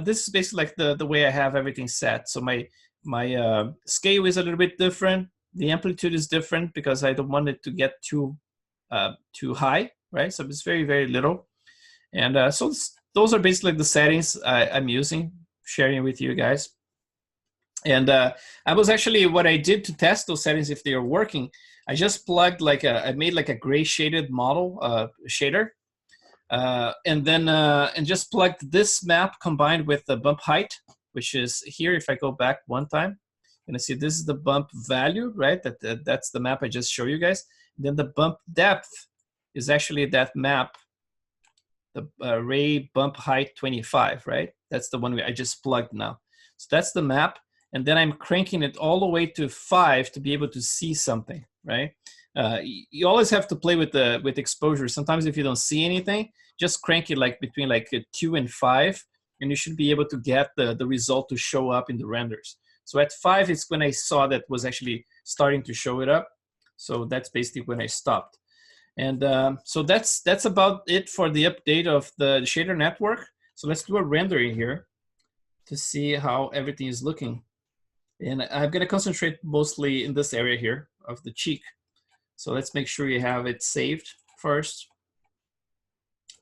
this is basically like the way I have everything set. So my scale is a little bit different. The amplitude is different because I don't want it to get too high, right? So it's very, very little. And so those are basically the settings I'm using, sharing with you guys. And I was actually, what I did to test those settings, if they are working, I just plugged like I made like a gray shaded model shader. And then just plugged this map combined with the bump height, which is here. If I go back one time, you're gonna see this is the bump value, right? That's the map I just showed you guys. And then the bump depth is actually that map, the ray bump height 25, right? That's the one I just plugged now. So that's the map. And then I'm cranking it all the way to 5 to be able to see something, right? You always have to play with exposure. Sometimes if you don't see anything, just crank it like between like 2 and 5, and you should be able to get the result to show up in the renders. So at 5 is when I saw that was actually starting to show it up. So that's basically when I stopped. And so that's about it for the update of the shader network. So let's do a rendering here to see how everything is looking. And I'm going to concentrate mostly in this area here of the cheek. So let's make sure you have it saved first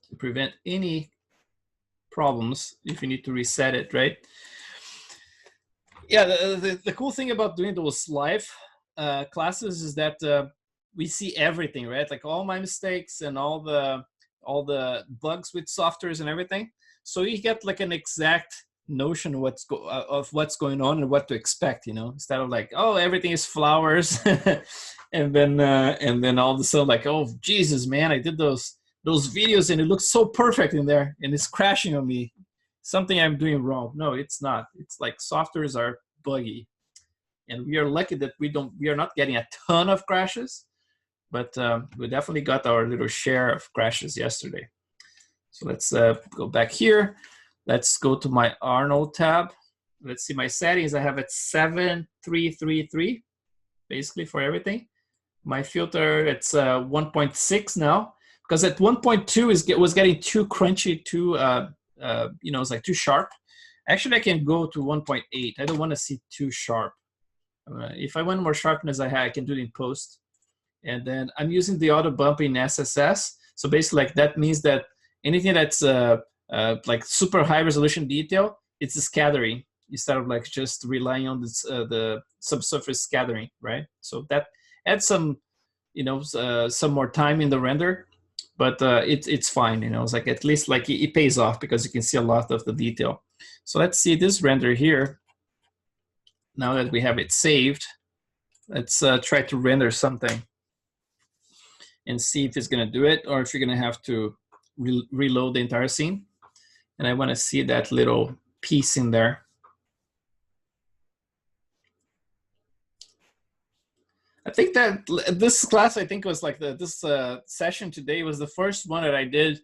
to prevent any problems if you need to reset it, right? Yeah, the cool thing about doing those live classes is that we see everything, right? Like all my mistakes and all the bugs with softwares and everything. So you get like an exact notion of what's going on and what to expect, you know, instead of like, oh, everything is flowers, and then all of a sudden like, oh Jesus, man, I did those videos and it looks so perfect in there and it's crashing on me. Something I'm doing wrong. No, it's not. It's like softwares are buggy, and we are lucky that we are not getting a ton of crashes, but we definitely got our little share of crashes yesterday. So let's go back here. Let's go to my Arnold tab. Let's see my settings. I have it 7333, basically for everything. My filter, it's 1.6 now, because at 1.2 was getting too crunchy, too you know, it's like too sharp. Actually, I can go to 1.8. I don't want to see too sharp. If I want more sharpness, I can do it in post. And then I'm using the auto bump in SSS. So basically, like that means that anything that's like super high resolution detail, it's a scattering instead of like just relying on this, the subsurface scattering, right? So that adds some, you know, some more time in the render, but it's fine, you know. It's like at least like it pays off because you can see a lot of the detail. So let's see this render here. Now that we have it saved, let's try to render something and see if it's going to do it or if you're going to have to reload the entire scene. And I want to see that little piece in there. I think that this class, I think was like this session today was the first one that I did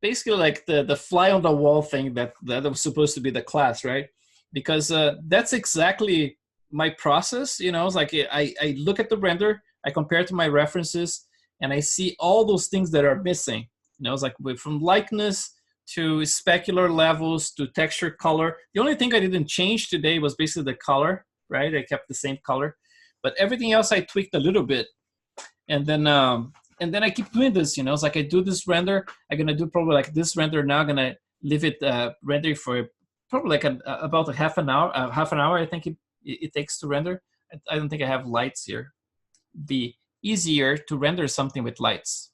basically like the fly on the wall thing that was supposed to be the class, right? Because that's exactly my process, you know. It's like I look at the render, I compare it to my references, and I see all those things that are missing. You know, it's like from likeness to specular levels to texture color. The only thing I didn't change today was basically the color, right? I kept the same color, but everything else I tweaked a little bit. And then I keep doing this, you know. It's like I do this render, I'm gonna do probably like this render now, I'm gonna leave it render for probably like about a half an hour I think it takes to render. I don't think I have lights here. Be easier to render something with lights.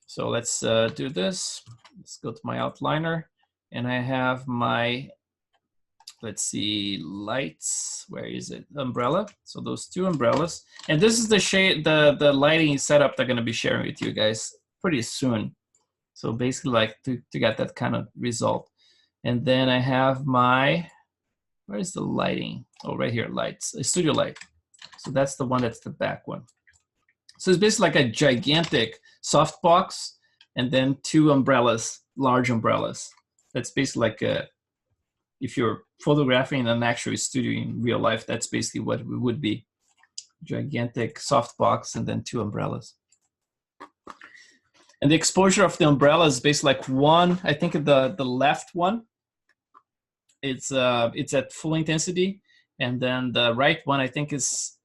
So let's do this. Let's go to my outliner, and I have my, let's see, lights. Where is it? Umbrella. So those two umbrellas, and this is the shade, the lighting setup they're going to be sharing with you guys pretty soon. So basically, like to get that kind of result. And then I have my, where is the lighting? Oh, right here, lights, a studio light. So that's the one, that's the back one. So it's basically like a gigantic softbox and then two umbrellas, large umbrellas. That's basically like a, if you're photographing in an actual studio in real life, that's basically what it would be. Gigantic softbox and then two umbrellas. And the exposure of the umbrella is basically like one, I think the left one, it's at full intensity. And then the right one, I think is,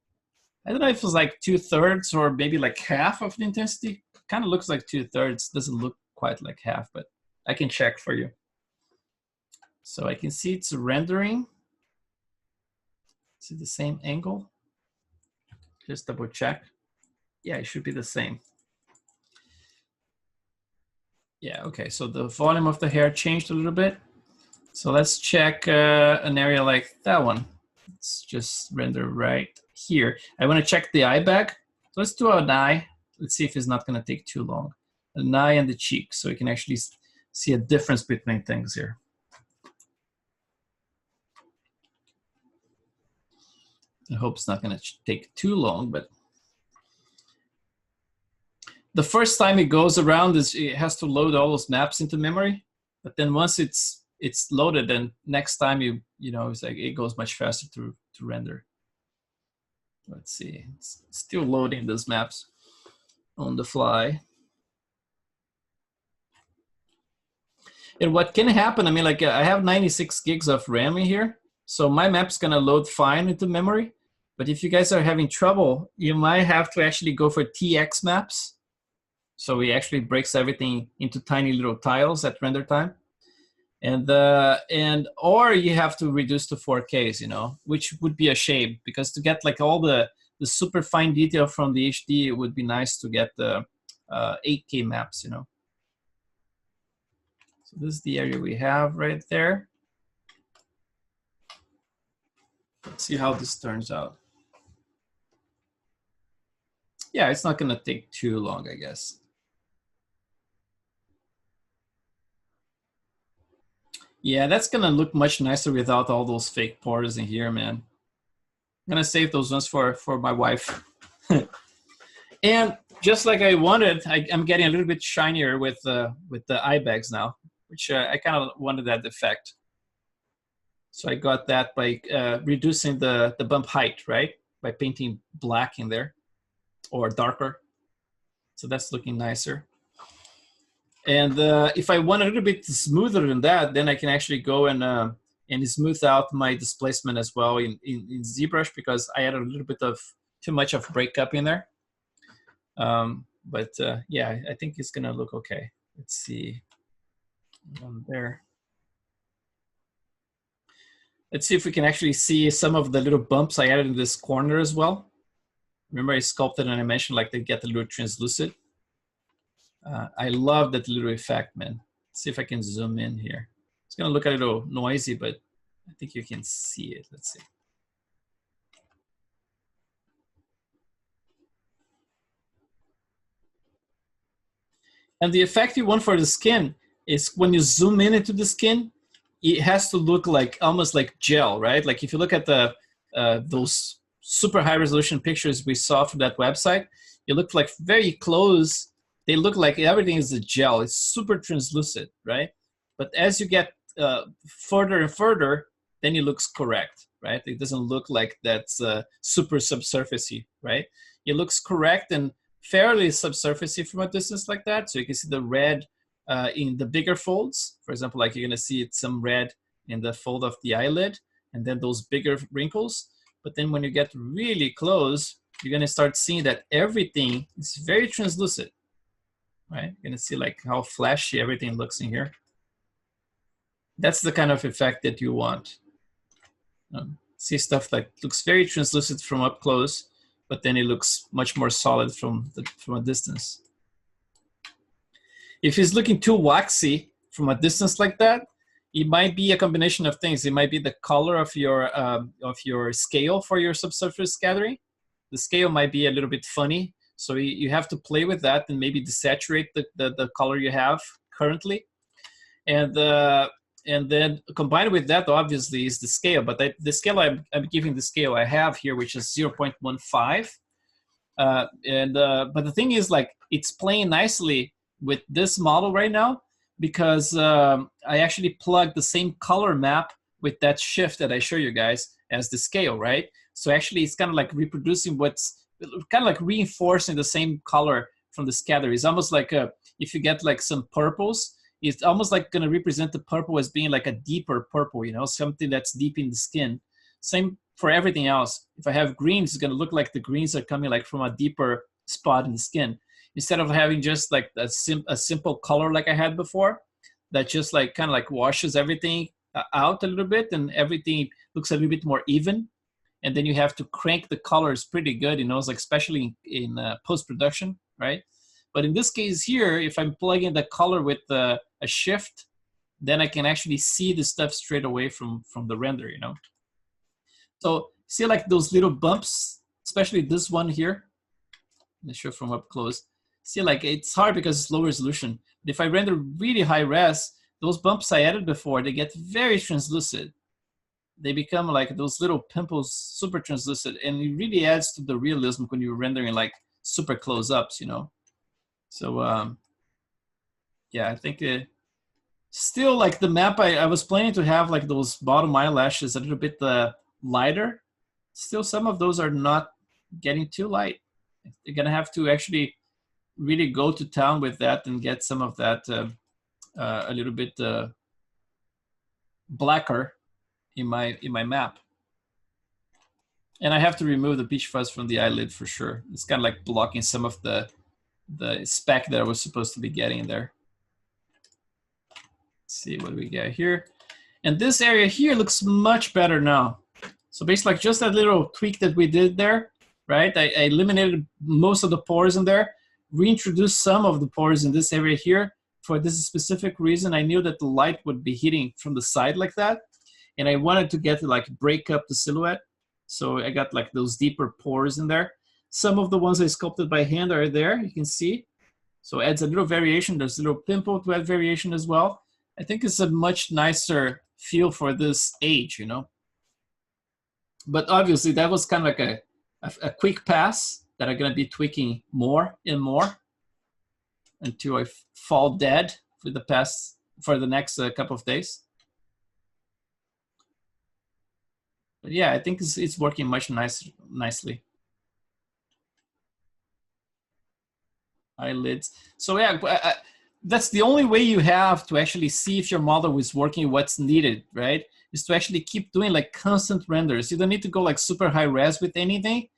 I don't know if it's like 2/3 or maybe like half of the intensity. Kind of looks like 2/3, doesn't look quite like half, but I can check for you. So I can see it's rendering. Is it the same angle? Just double check. Yeah, it should be the same. Yeah, okay, so the volume of the hair changed a little bit. So let's check an area like that one. Let's just render right here. I want to check the eye bag. So let's do an eye. Let's see if it's not going to take too long. An eye and the cheek, so you can actually see a difference between things here. I hope it's not going to take too long, but the first time it goes around, it has to load all those maps into memory. But then once it's it's loaded, and next time you know, it's like it goes much faster to render. Let's see, it's still loading those maps on the fly. And what can happen, I mean, like I have 96 gigs of RAM in here, so my map's gonna load fine into memory. But if you guys are having trouble, you might have to actually go for TX maps. So it actually breaks everything into tiny little tiles at render time. And or you have to reduce to 4Ks, you know, which would be a shame, because to get like all the super fine detail from the HD, it would be nice to get the 8K maps, you know. So this is the area we have right there. Let's see how this turns out. Yeah, it's not gonna take too long, I guess. Yeah, that's gonna look much nicer without all those fake pores in here, man. I'm gonna save those ones for my wife. And just like I wanted, I'm getting a little bit shinier with the eye bags now, which I kind of wanted that effect. So I got that by reducing the bump height, right? By painting black in there or darker. So that's looking nicer. And if I want a little bit smoother than that, then I can actually go and smooth out my displacement as well in ZBrush, because I added a little bit of too much of breakup in there. But yeah, I think it's gonna look okay. Let's see. One there. Let's see if we can actually see some of the little bumps I added in this corner as well. Remember I sculpted and I mentioned like they get a little translucent. I love that little effect, man. Let's see if I can zoom in here. It's gonna look a little noisy, but I think you can see it. Let's see. And the effect you want for the skin is when you zoom in into the skin, it has to look like almost like gel, right? Like if you look at the those super high resolution pictures we saw from that website, it looked like very close. They look like everything is a gel. It's super translucent, right? But as you get further and further, then it looks correct, right? It doesn't look like that's super subsurfacey, right? It looks correct and fairly subsurfacey from a distance like that. So you can see the red in the bigger folds. For example, like you're gonna see some red in the fold of the eyelid, and then those bigger wrinkles. But then when you get really close, you're gonna start seeing that everything is very translucent, right? You're gonna see like how flashy everything looks in here. That's the kind of effect that you want. See stuff that looks very translucent from up close, but then it looks much more solid from a distance. If it's looking too waxy from a distance like that, it might be a combination of things. It might be the color of your scale for your subsurface scattering. The scale might be a little bit funny, so you have to play with that and maybe desaturate the color you have currently. And then combined with that, obviously, is the scale. But the scale I'm giving the scale I have here, which is 0.15. But the thing is, like, it's playing nicely with this model right now, because I actually plugged the same color map with that shift that I show you guys as the scale, right? So actually it's kind of like reproducing what's kind of like reinforcing the same color from the scatter. It's almost like if you get like some purples, it's almost like going to represent the purple as being like a deeper purple, you know, something that's deep in the skin. Same for everything else. If I have greens, it's going to look like the greens are coming like from a deeper spot in the skin, instead of having just like a simple color like I had before, that just like kind of like washes everything out a little bit, and everything looks a little bit more even. And then you have to crank the colors pretty good, you know, it's like especially in post-production, right? But in this case here, if I'm plugging the color with a shift, then I can actually see the stuff straight away from the render, you know? So see like those little bumps, especially this one here. Let me show from up close. See, like it's hard because it's low resolution. But if I render really high res, those bumps I added before, they get very translucent. They become like those little pimples, super translucent, and it really adds to the realism when you're rendering like super close-ups, you know? So yeah, I think Still, like the map, I was planning to have like those bottom eyelashes a little bit lighter. Still, some of those are not getting too light. You're gonna have to actually really go to town with that and get some of that a little bit blacker in my map. And I have to remove the peach fuzz from the eyelid for sure. It's kind of like blocking some of the speck that I was supposed to be getting there. Let's see what we get here. And this area here looks much better now. So basically like just that little tweak that we did there, right? I eliminated most of the pores in there, reintroduced some of the pores in this area here. For this specific reason, I knew that the light would be hitting from the side like that. And I wanted to get to like break up the silhouette. So I got like those deeper pores in there. Some of the ones I sculpted by hand are there, you can see. So it adds a little variation. There's a little pimple to add variation as well. I think it's a much nicer feel for this age, you know. But obviously that was kind of like a quick pass that I'm gonna be tweaking more and more until I fall dead for the next couple of days. But yeah, I think it's working much nicely. Eyelids. So yeah, that's the only way you have to actually see if your model is working, what's needed, right? Is to actually keep doing like constant renders. You don't need to go like super high res with anything.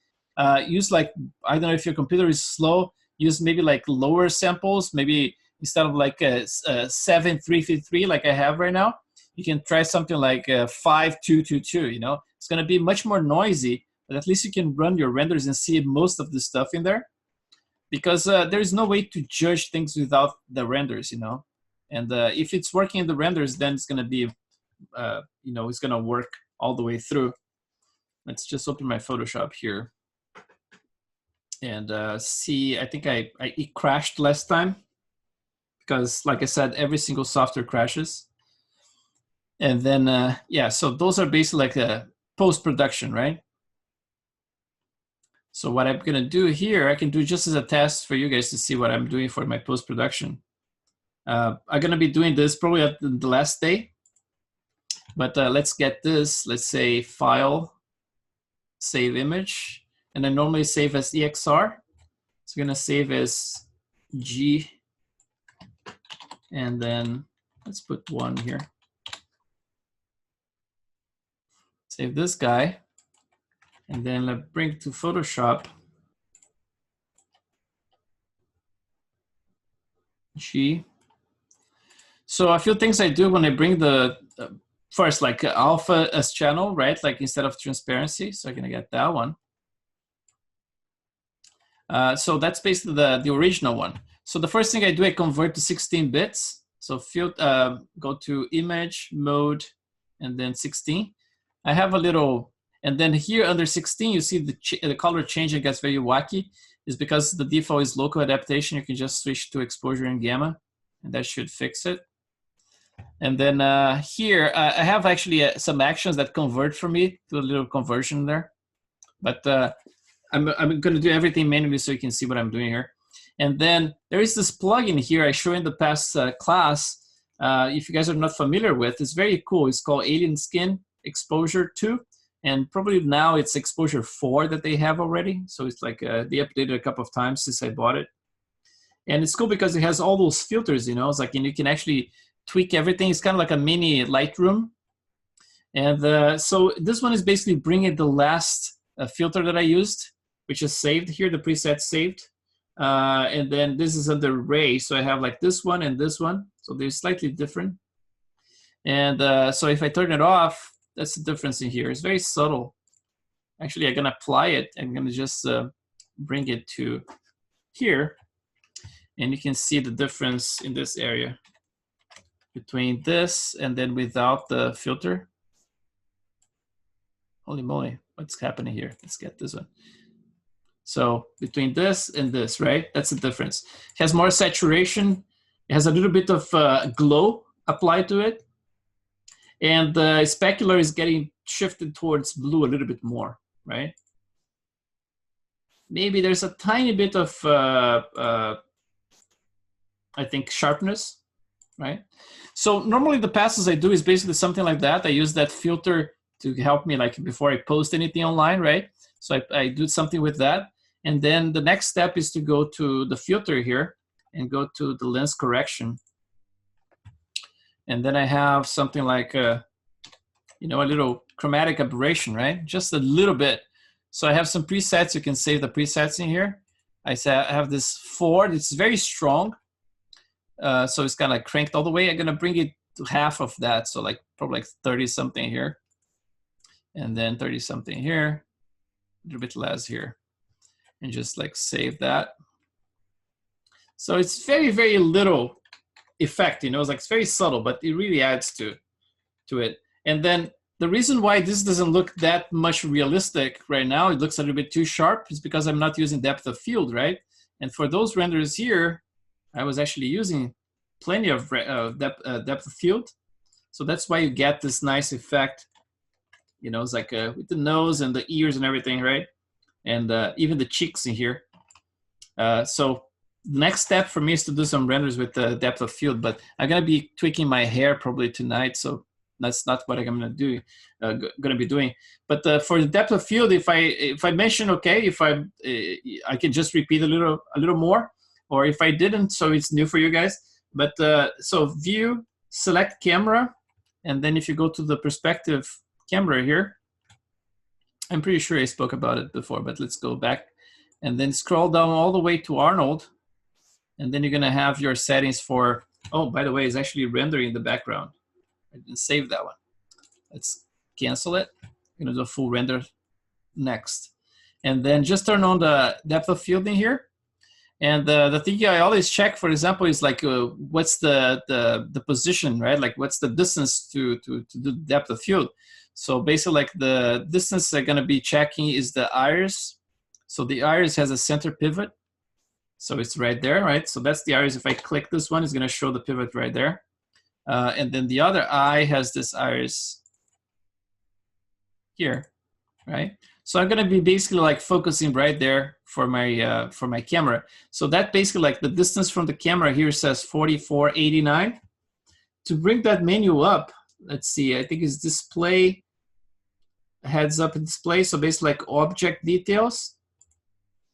Use like, I don't know if your computer is slow, use maybe like lower samples, maybe instead of like a 7,353 like I have right now, you can try something like 5,222, you know? It's gonna be much more noisy, but at least you can run your renders and see most of the stuff in there. Because there's no way to judge things without the renders, you know? And if it's working in the renders, then it's gonna be, you know, it's gonna work all the way through. Let's just open my Photoshop here. And see, I think it crashed last time. Because like I said, every single software crashes. And then, yeah, so those are basically like a post-production, right? So what I'm gonna do here, I can do just as a test for you guys to see what I'm doing for my post-production. I'm gonna be doing this probably at the last day, but let's get this, let's say file, save image, and I normally save as EXR. So I'm gonna save as G, and then let's put 1 here. Save this guy. And then let's bring it to Photoshop. G. So a few things I do when I bring the, first like alpha as channel, right? Like instead of transparency. So I'm gonna get that one. So that's basically the original one. So the first thing I do, I convert to 16 bits. So go to image mode and then 16. I have a little, and then here under 16, you see the color change. It gets very wacky. Is because the default is local adaptation. You can just switch to exposure and gamma, and that should fix it. And then here, I have actually some actions that convert for me to a little conversion there. But I'm going to do everything manually so you can see what I'm doing here. And then there is this plugin here I showed in the past class. If you guys are not familiar with, it's very cool. It's called Alien Skin Exposure 2. And probably now it's Exposure 4 that they have already. So it's like they updated a couple of times since I bought it. And it's cool because it has all those filters, you know. It's like, and you can actually tweak everything. It's kind of like a mini Lightroom. And so this one is basically bringing the last filter that I used, which is saved here, the preset saved. And then this is under Ray. So I have like this one and this one. So they're slightly different. And so if I turn it off, that's the difference in here. It's very subtle. Actually, I'm gonna apply it. I'm gonna just bring it to here. And you can see the difference in this area between this and then without the filter. Holy moly, what's happening here? Let's get this one. So between this and this, right? That's the difference. It has more saturation. It has a little bit of glow applied to it. And the specular is getting shifted towards blue a little bit more, right? Maybe there's a tiny bit of, I think, sharpness, right? So normally the passes I do is basically something like that. I use that filter to help me like before I post anything online, right? So I do something with that. And then the next step is to go to the filter here and go to the lens correction. And then I have something like, you know, a little chromatic aberration, right? Just a little bit. So I have some presets. You can save the presets in here. I have this 4. It's very strong. So it's kind of like cranked all the way. I'm going to bring it to half of that. So like probably like 30 something here. And then 30 something here. A little bit less here. And just like save that. So it's very, very little effect, you know, it's like it's very subtle, but it really adds to it. And then the reason why this doesn't look that much realistic right now, it looks a little bit too sharp, is because I'm not using depth of field, right? And for those renders here, I was actually using plenty of depth of field. So that's why you get this nice effect, you know, it's like with the nose and the ears and everything, right? And even the cheeks in here. So the next step for me is to do some renders with the depth of field, but I'm gonna be tweaking my hair probably tonight, so that's not what I'm gonna do. Gonna be doing. But for the depth of field, if I mention okay, if I can just repeat a little more, or if I didn't, so it's new for you guys. But so view, select camera, and then if you go to the perspective camera here, I'm pretty sure I spoke about it before, but let's go back, and then scroll down all the way to Arnold. And then you're gonna have your settings for, oh, by the way, it's actually rendering in the background. I didn't save that one. Let's cancel it. I'm gonna do a full render next. And then just turn on the depth of field in here. And the thing I always check, for example, is like, what's the position, right? Like what's the distance to do the depth of field? So basically like the distance I'm gonna be checking is the iris. So the iris has a center pivot. So it's right there, right? So that's the iris. If I click this one, it's gonna show the pivot right there. And then the other eye has this iris here, right? So I'm gonna be basically like focusing right there for my camera. So that basically like the distance from the camera here says 4489. To bring that menu up, let's see, I think it's display, heads up display. So basically like object details.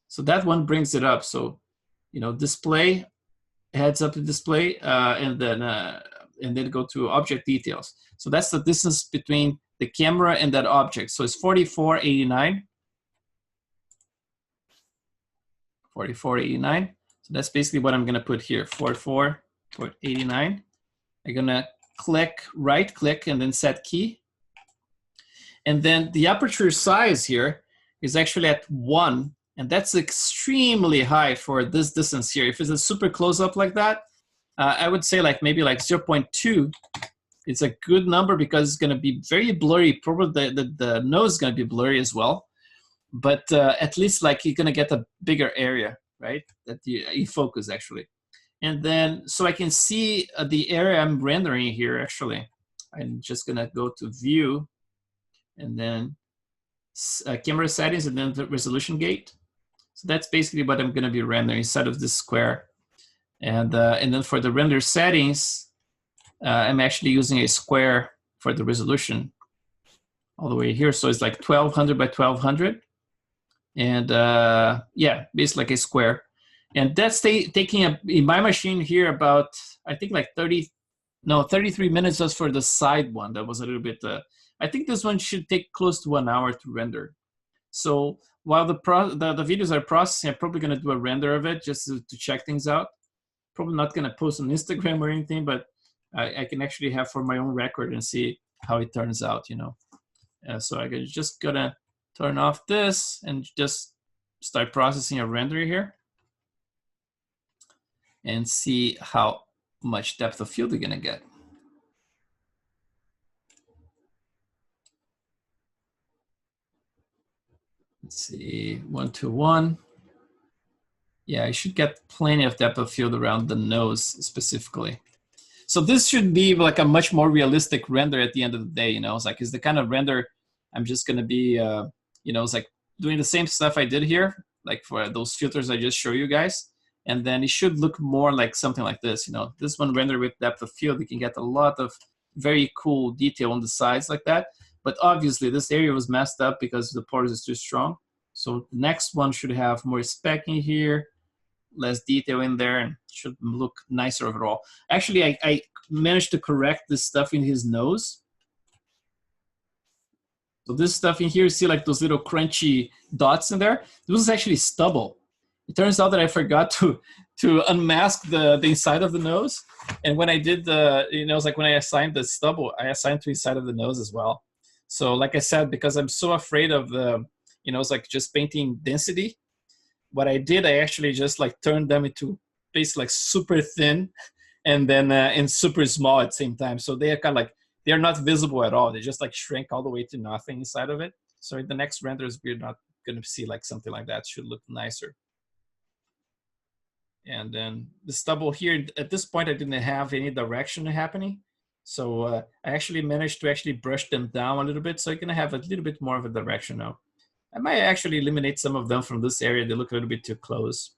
So that one brings it up. So, you know, display, heads up display, and then go to object details. So that's the distance between the camera and that object. So it's 4489. 4489. So that's basically what I'm gonna put here, 4489. I'm gonna right click and then set key. And then the aperture size here is actually at 1. And that's extremely high for this distance here. If it's a super close up like that, I would say like maybe like 0.2. It's a good number because it's gonna be very blurry. Probably the nose is gonna be blurry as well. But at least like you're gonna get a bigger area, right? That you focus actually. And then, so I can see the area I'm rendering here actually. I'm just gonna go to view and then camera settings and then the resolution gate. So that's basically what I'm gonna be rendering inside of this square. And then for the render settings, I'm actually using a square for the resolution all the way here. So it's like 1200 by 1200. And yeah, basically like a square. And that's taking in my machine here about, I think like 33 minutes just for the side one. That was a little bit, I think this one should take close to 1 hour to render. So while the videos are processing, I'm probably gonna do a render of it just to check things out. Probably not gonna post on Instagram or anything, but I can actually have for my own record and see how it turns out, you know. So I'm just gonna turn off this and just start processing a render here and see how much depth of field you're gonna get. Let's see, 1:1. Yeah, I should get plenty of depth of field around the nose specifically. So this should be like a much more realistic render at the end of the day, you know. It's like, it's the kind of render I'm just gonna be, you know, it's like doing the same stuff I did here, like for those filters I just showed you guys. and then it should look more like something like this. You know, this one rendered with depth of field, you can get a lot of very cool detail on the sides like that. But obviously this area was messed up because the pores is too strong. So the next one should have more specking here, less detail in there, and should look nicer overall. Actually, I managed to correct this stuff in his nose. So this stuff in here, you see like those little crunchy dots in there. This is actually stubble. It turns out that I forgot to unmask the inside of the nose. And when I did the, you know, it's like when I assigned the stubble, I assigned to inside of the nose as well. So like I said, because I'm so afraid of the, you know, it's like just painting density, what I did, I actually just like turned them into basically like super thin and then and super small at the same time. So they are kind of like, they're not visible at all. They just like shrink all the way to nothing inside of it. So in the next renders, we're not going to see like something like that. It should look nicer. And then the stubble here, at this point, I didn't have any direction happening. So I actually managed to actually brush them down a little bit. So you're going to have a little bit more of a direction now. I might actually eliminate some of them from this area. They look a little bit too close.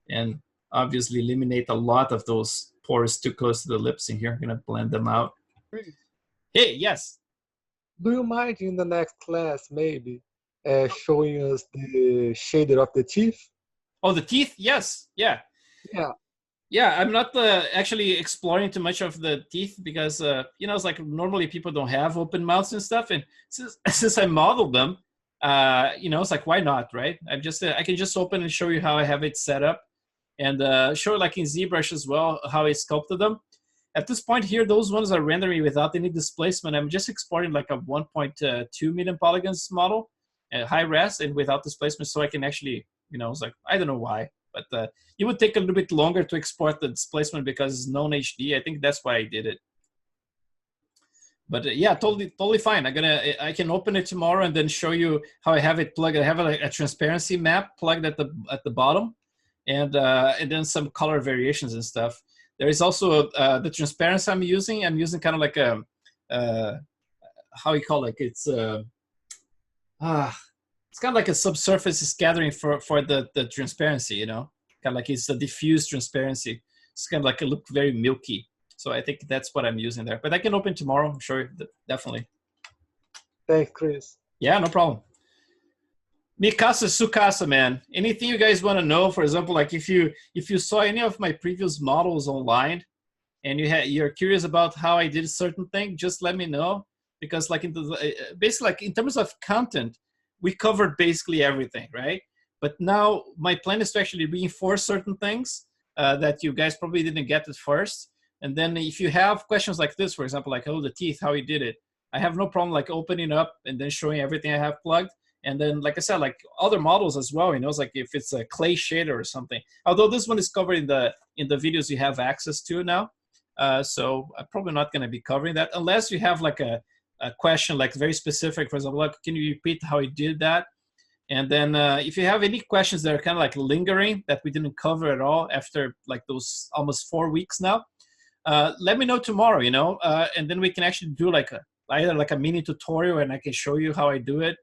And obviously eliminate a lot of those pores too close to the lips in here. I'm going to blend them out. Hey, yes. Do you mind in the next class maybe showing us the shader of the teeth? Oh, the teeth? Yes. Yeah. Yeah. Yeah, I'm not actually exploring too much of the teeth because, you know, it's like normally people don't have open mouths and stuff. And since I modeled them, you know, it's like, why not, right? I'm just, I can just open and show you how I have it set up and show like in ZBrush as well, how I sculpted them. At this point here, those ones are rendering without any displacement. I'm just exporting like a 1.2 million polygons model, high res and without displacement, so I can actually, you know, it's like, I don't know why, but it would take a little bit longer to export the displacement because it's non-HD. I think that's why I did it. But yeah, totally fine. I can open it tomorrow and then show you how I have it plugged. I have a transparency map plugged at the bottom, and then some color variations and stuff. There is also the transparency I'm using. I'm using kind of like a, how you call it? It's kind of like a subsurface scattering for the transparency, you know? Kind of like it's a diffuse transparency. It's kind of like it look very milky. So I think that's what I'm using there. But I can open tomorrow, I'm sure, definitely. Thanks, Chris. Yeah, no problem. Mikasa Sukasa, man. Anything you guys want to know? For example, like if you saw any of my previous models online and you're curious about how I did a certain thing, just let me know. Because like basically like in terms of content, we covered basically everything, right? But now my plan is to actually reinforce certain things that you guys probably didn't get at first. And then if you have questions like this, for example, like, oh, the teeth, how you did it, I have no problem like opening up and then showing everything I have plugged. And then, like I said, like other models as well, you know, it's like if it's a clay shader or something. Although this one is covered in the videos you have access to now. So I'm probably not going to be covering that unless you have like a question like very specific, for example, like, can you repeat how you did that? And then if you have any questions that are kind of like lingering that we didn't cover at all after like those almost 4 weeks now, let me know tomorrow, you know, and then we can actually do like either like a mini tutorial and I can show you how I do it.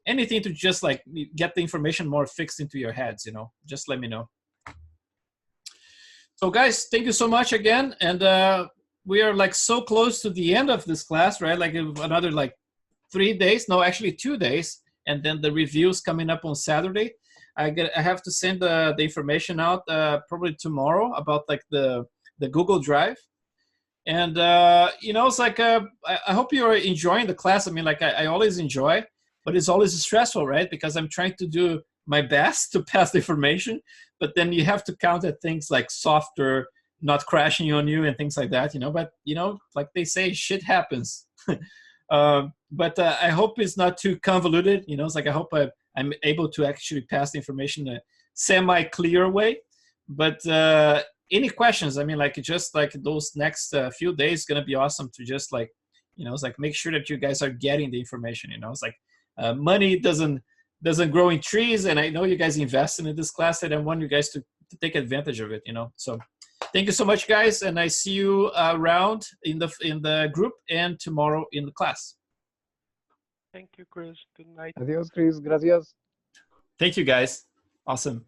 Anything to just like get the information more fixed into your heads, you know, just let me know. So guys, thank you so much again. And we are like so close to the end of this class, right? Like another like 3 days, no, actually 2 days. And then the review's coming up on Saturday. I have to send the information out probably tomorrow about like the Google Drive. And, you know, it's like, I hope you're enjoying the class. I mean, like I always enjoy, but it's always stressful, right? Because I'm trying to do my best to pass the information, but then you have to count at things like software not crashing on you and things like that, you know, but, you know, like they say, shit happens. But I hope it's not too convoluted, you know, it's like I hope I'm able to actually pass the information in a semi-clear way. But any questions, I mean, like just like those next few days going to be awesome to just like, you know, it's like make sure that you guys are getting the information, you know, it's like money doesn't grow in trees, and I know you guys invested in this class and I want you guys to take advantage of it, you know. So thank you so much, guys, and I see you around in the group and tomorrow in the class. Thank you, Chris. Good night. Adios, Chris. Gracias. Thank you, guys. Awesome.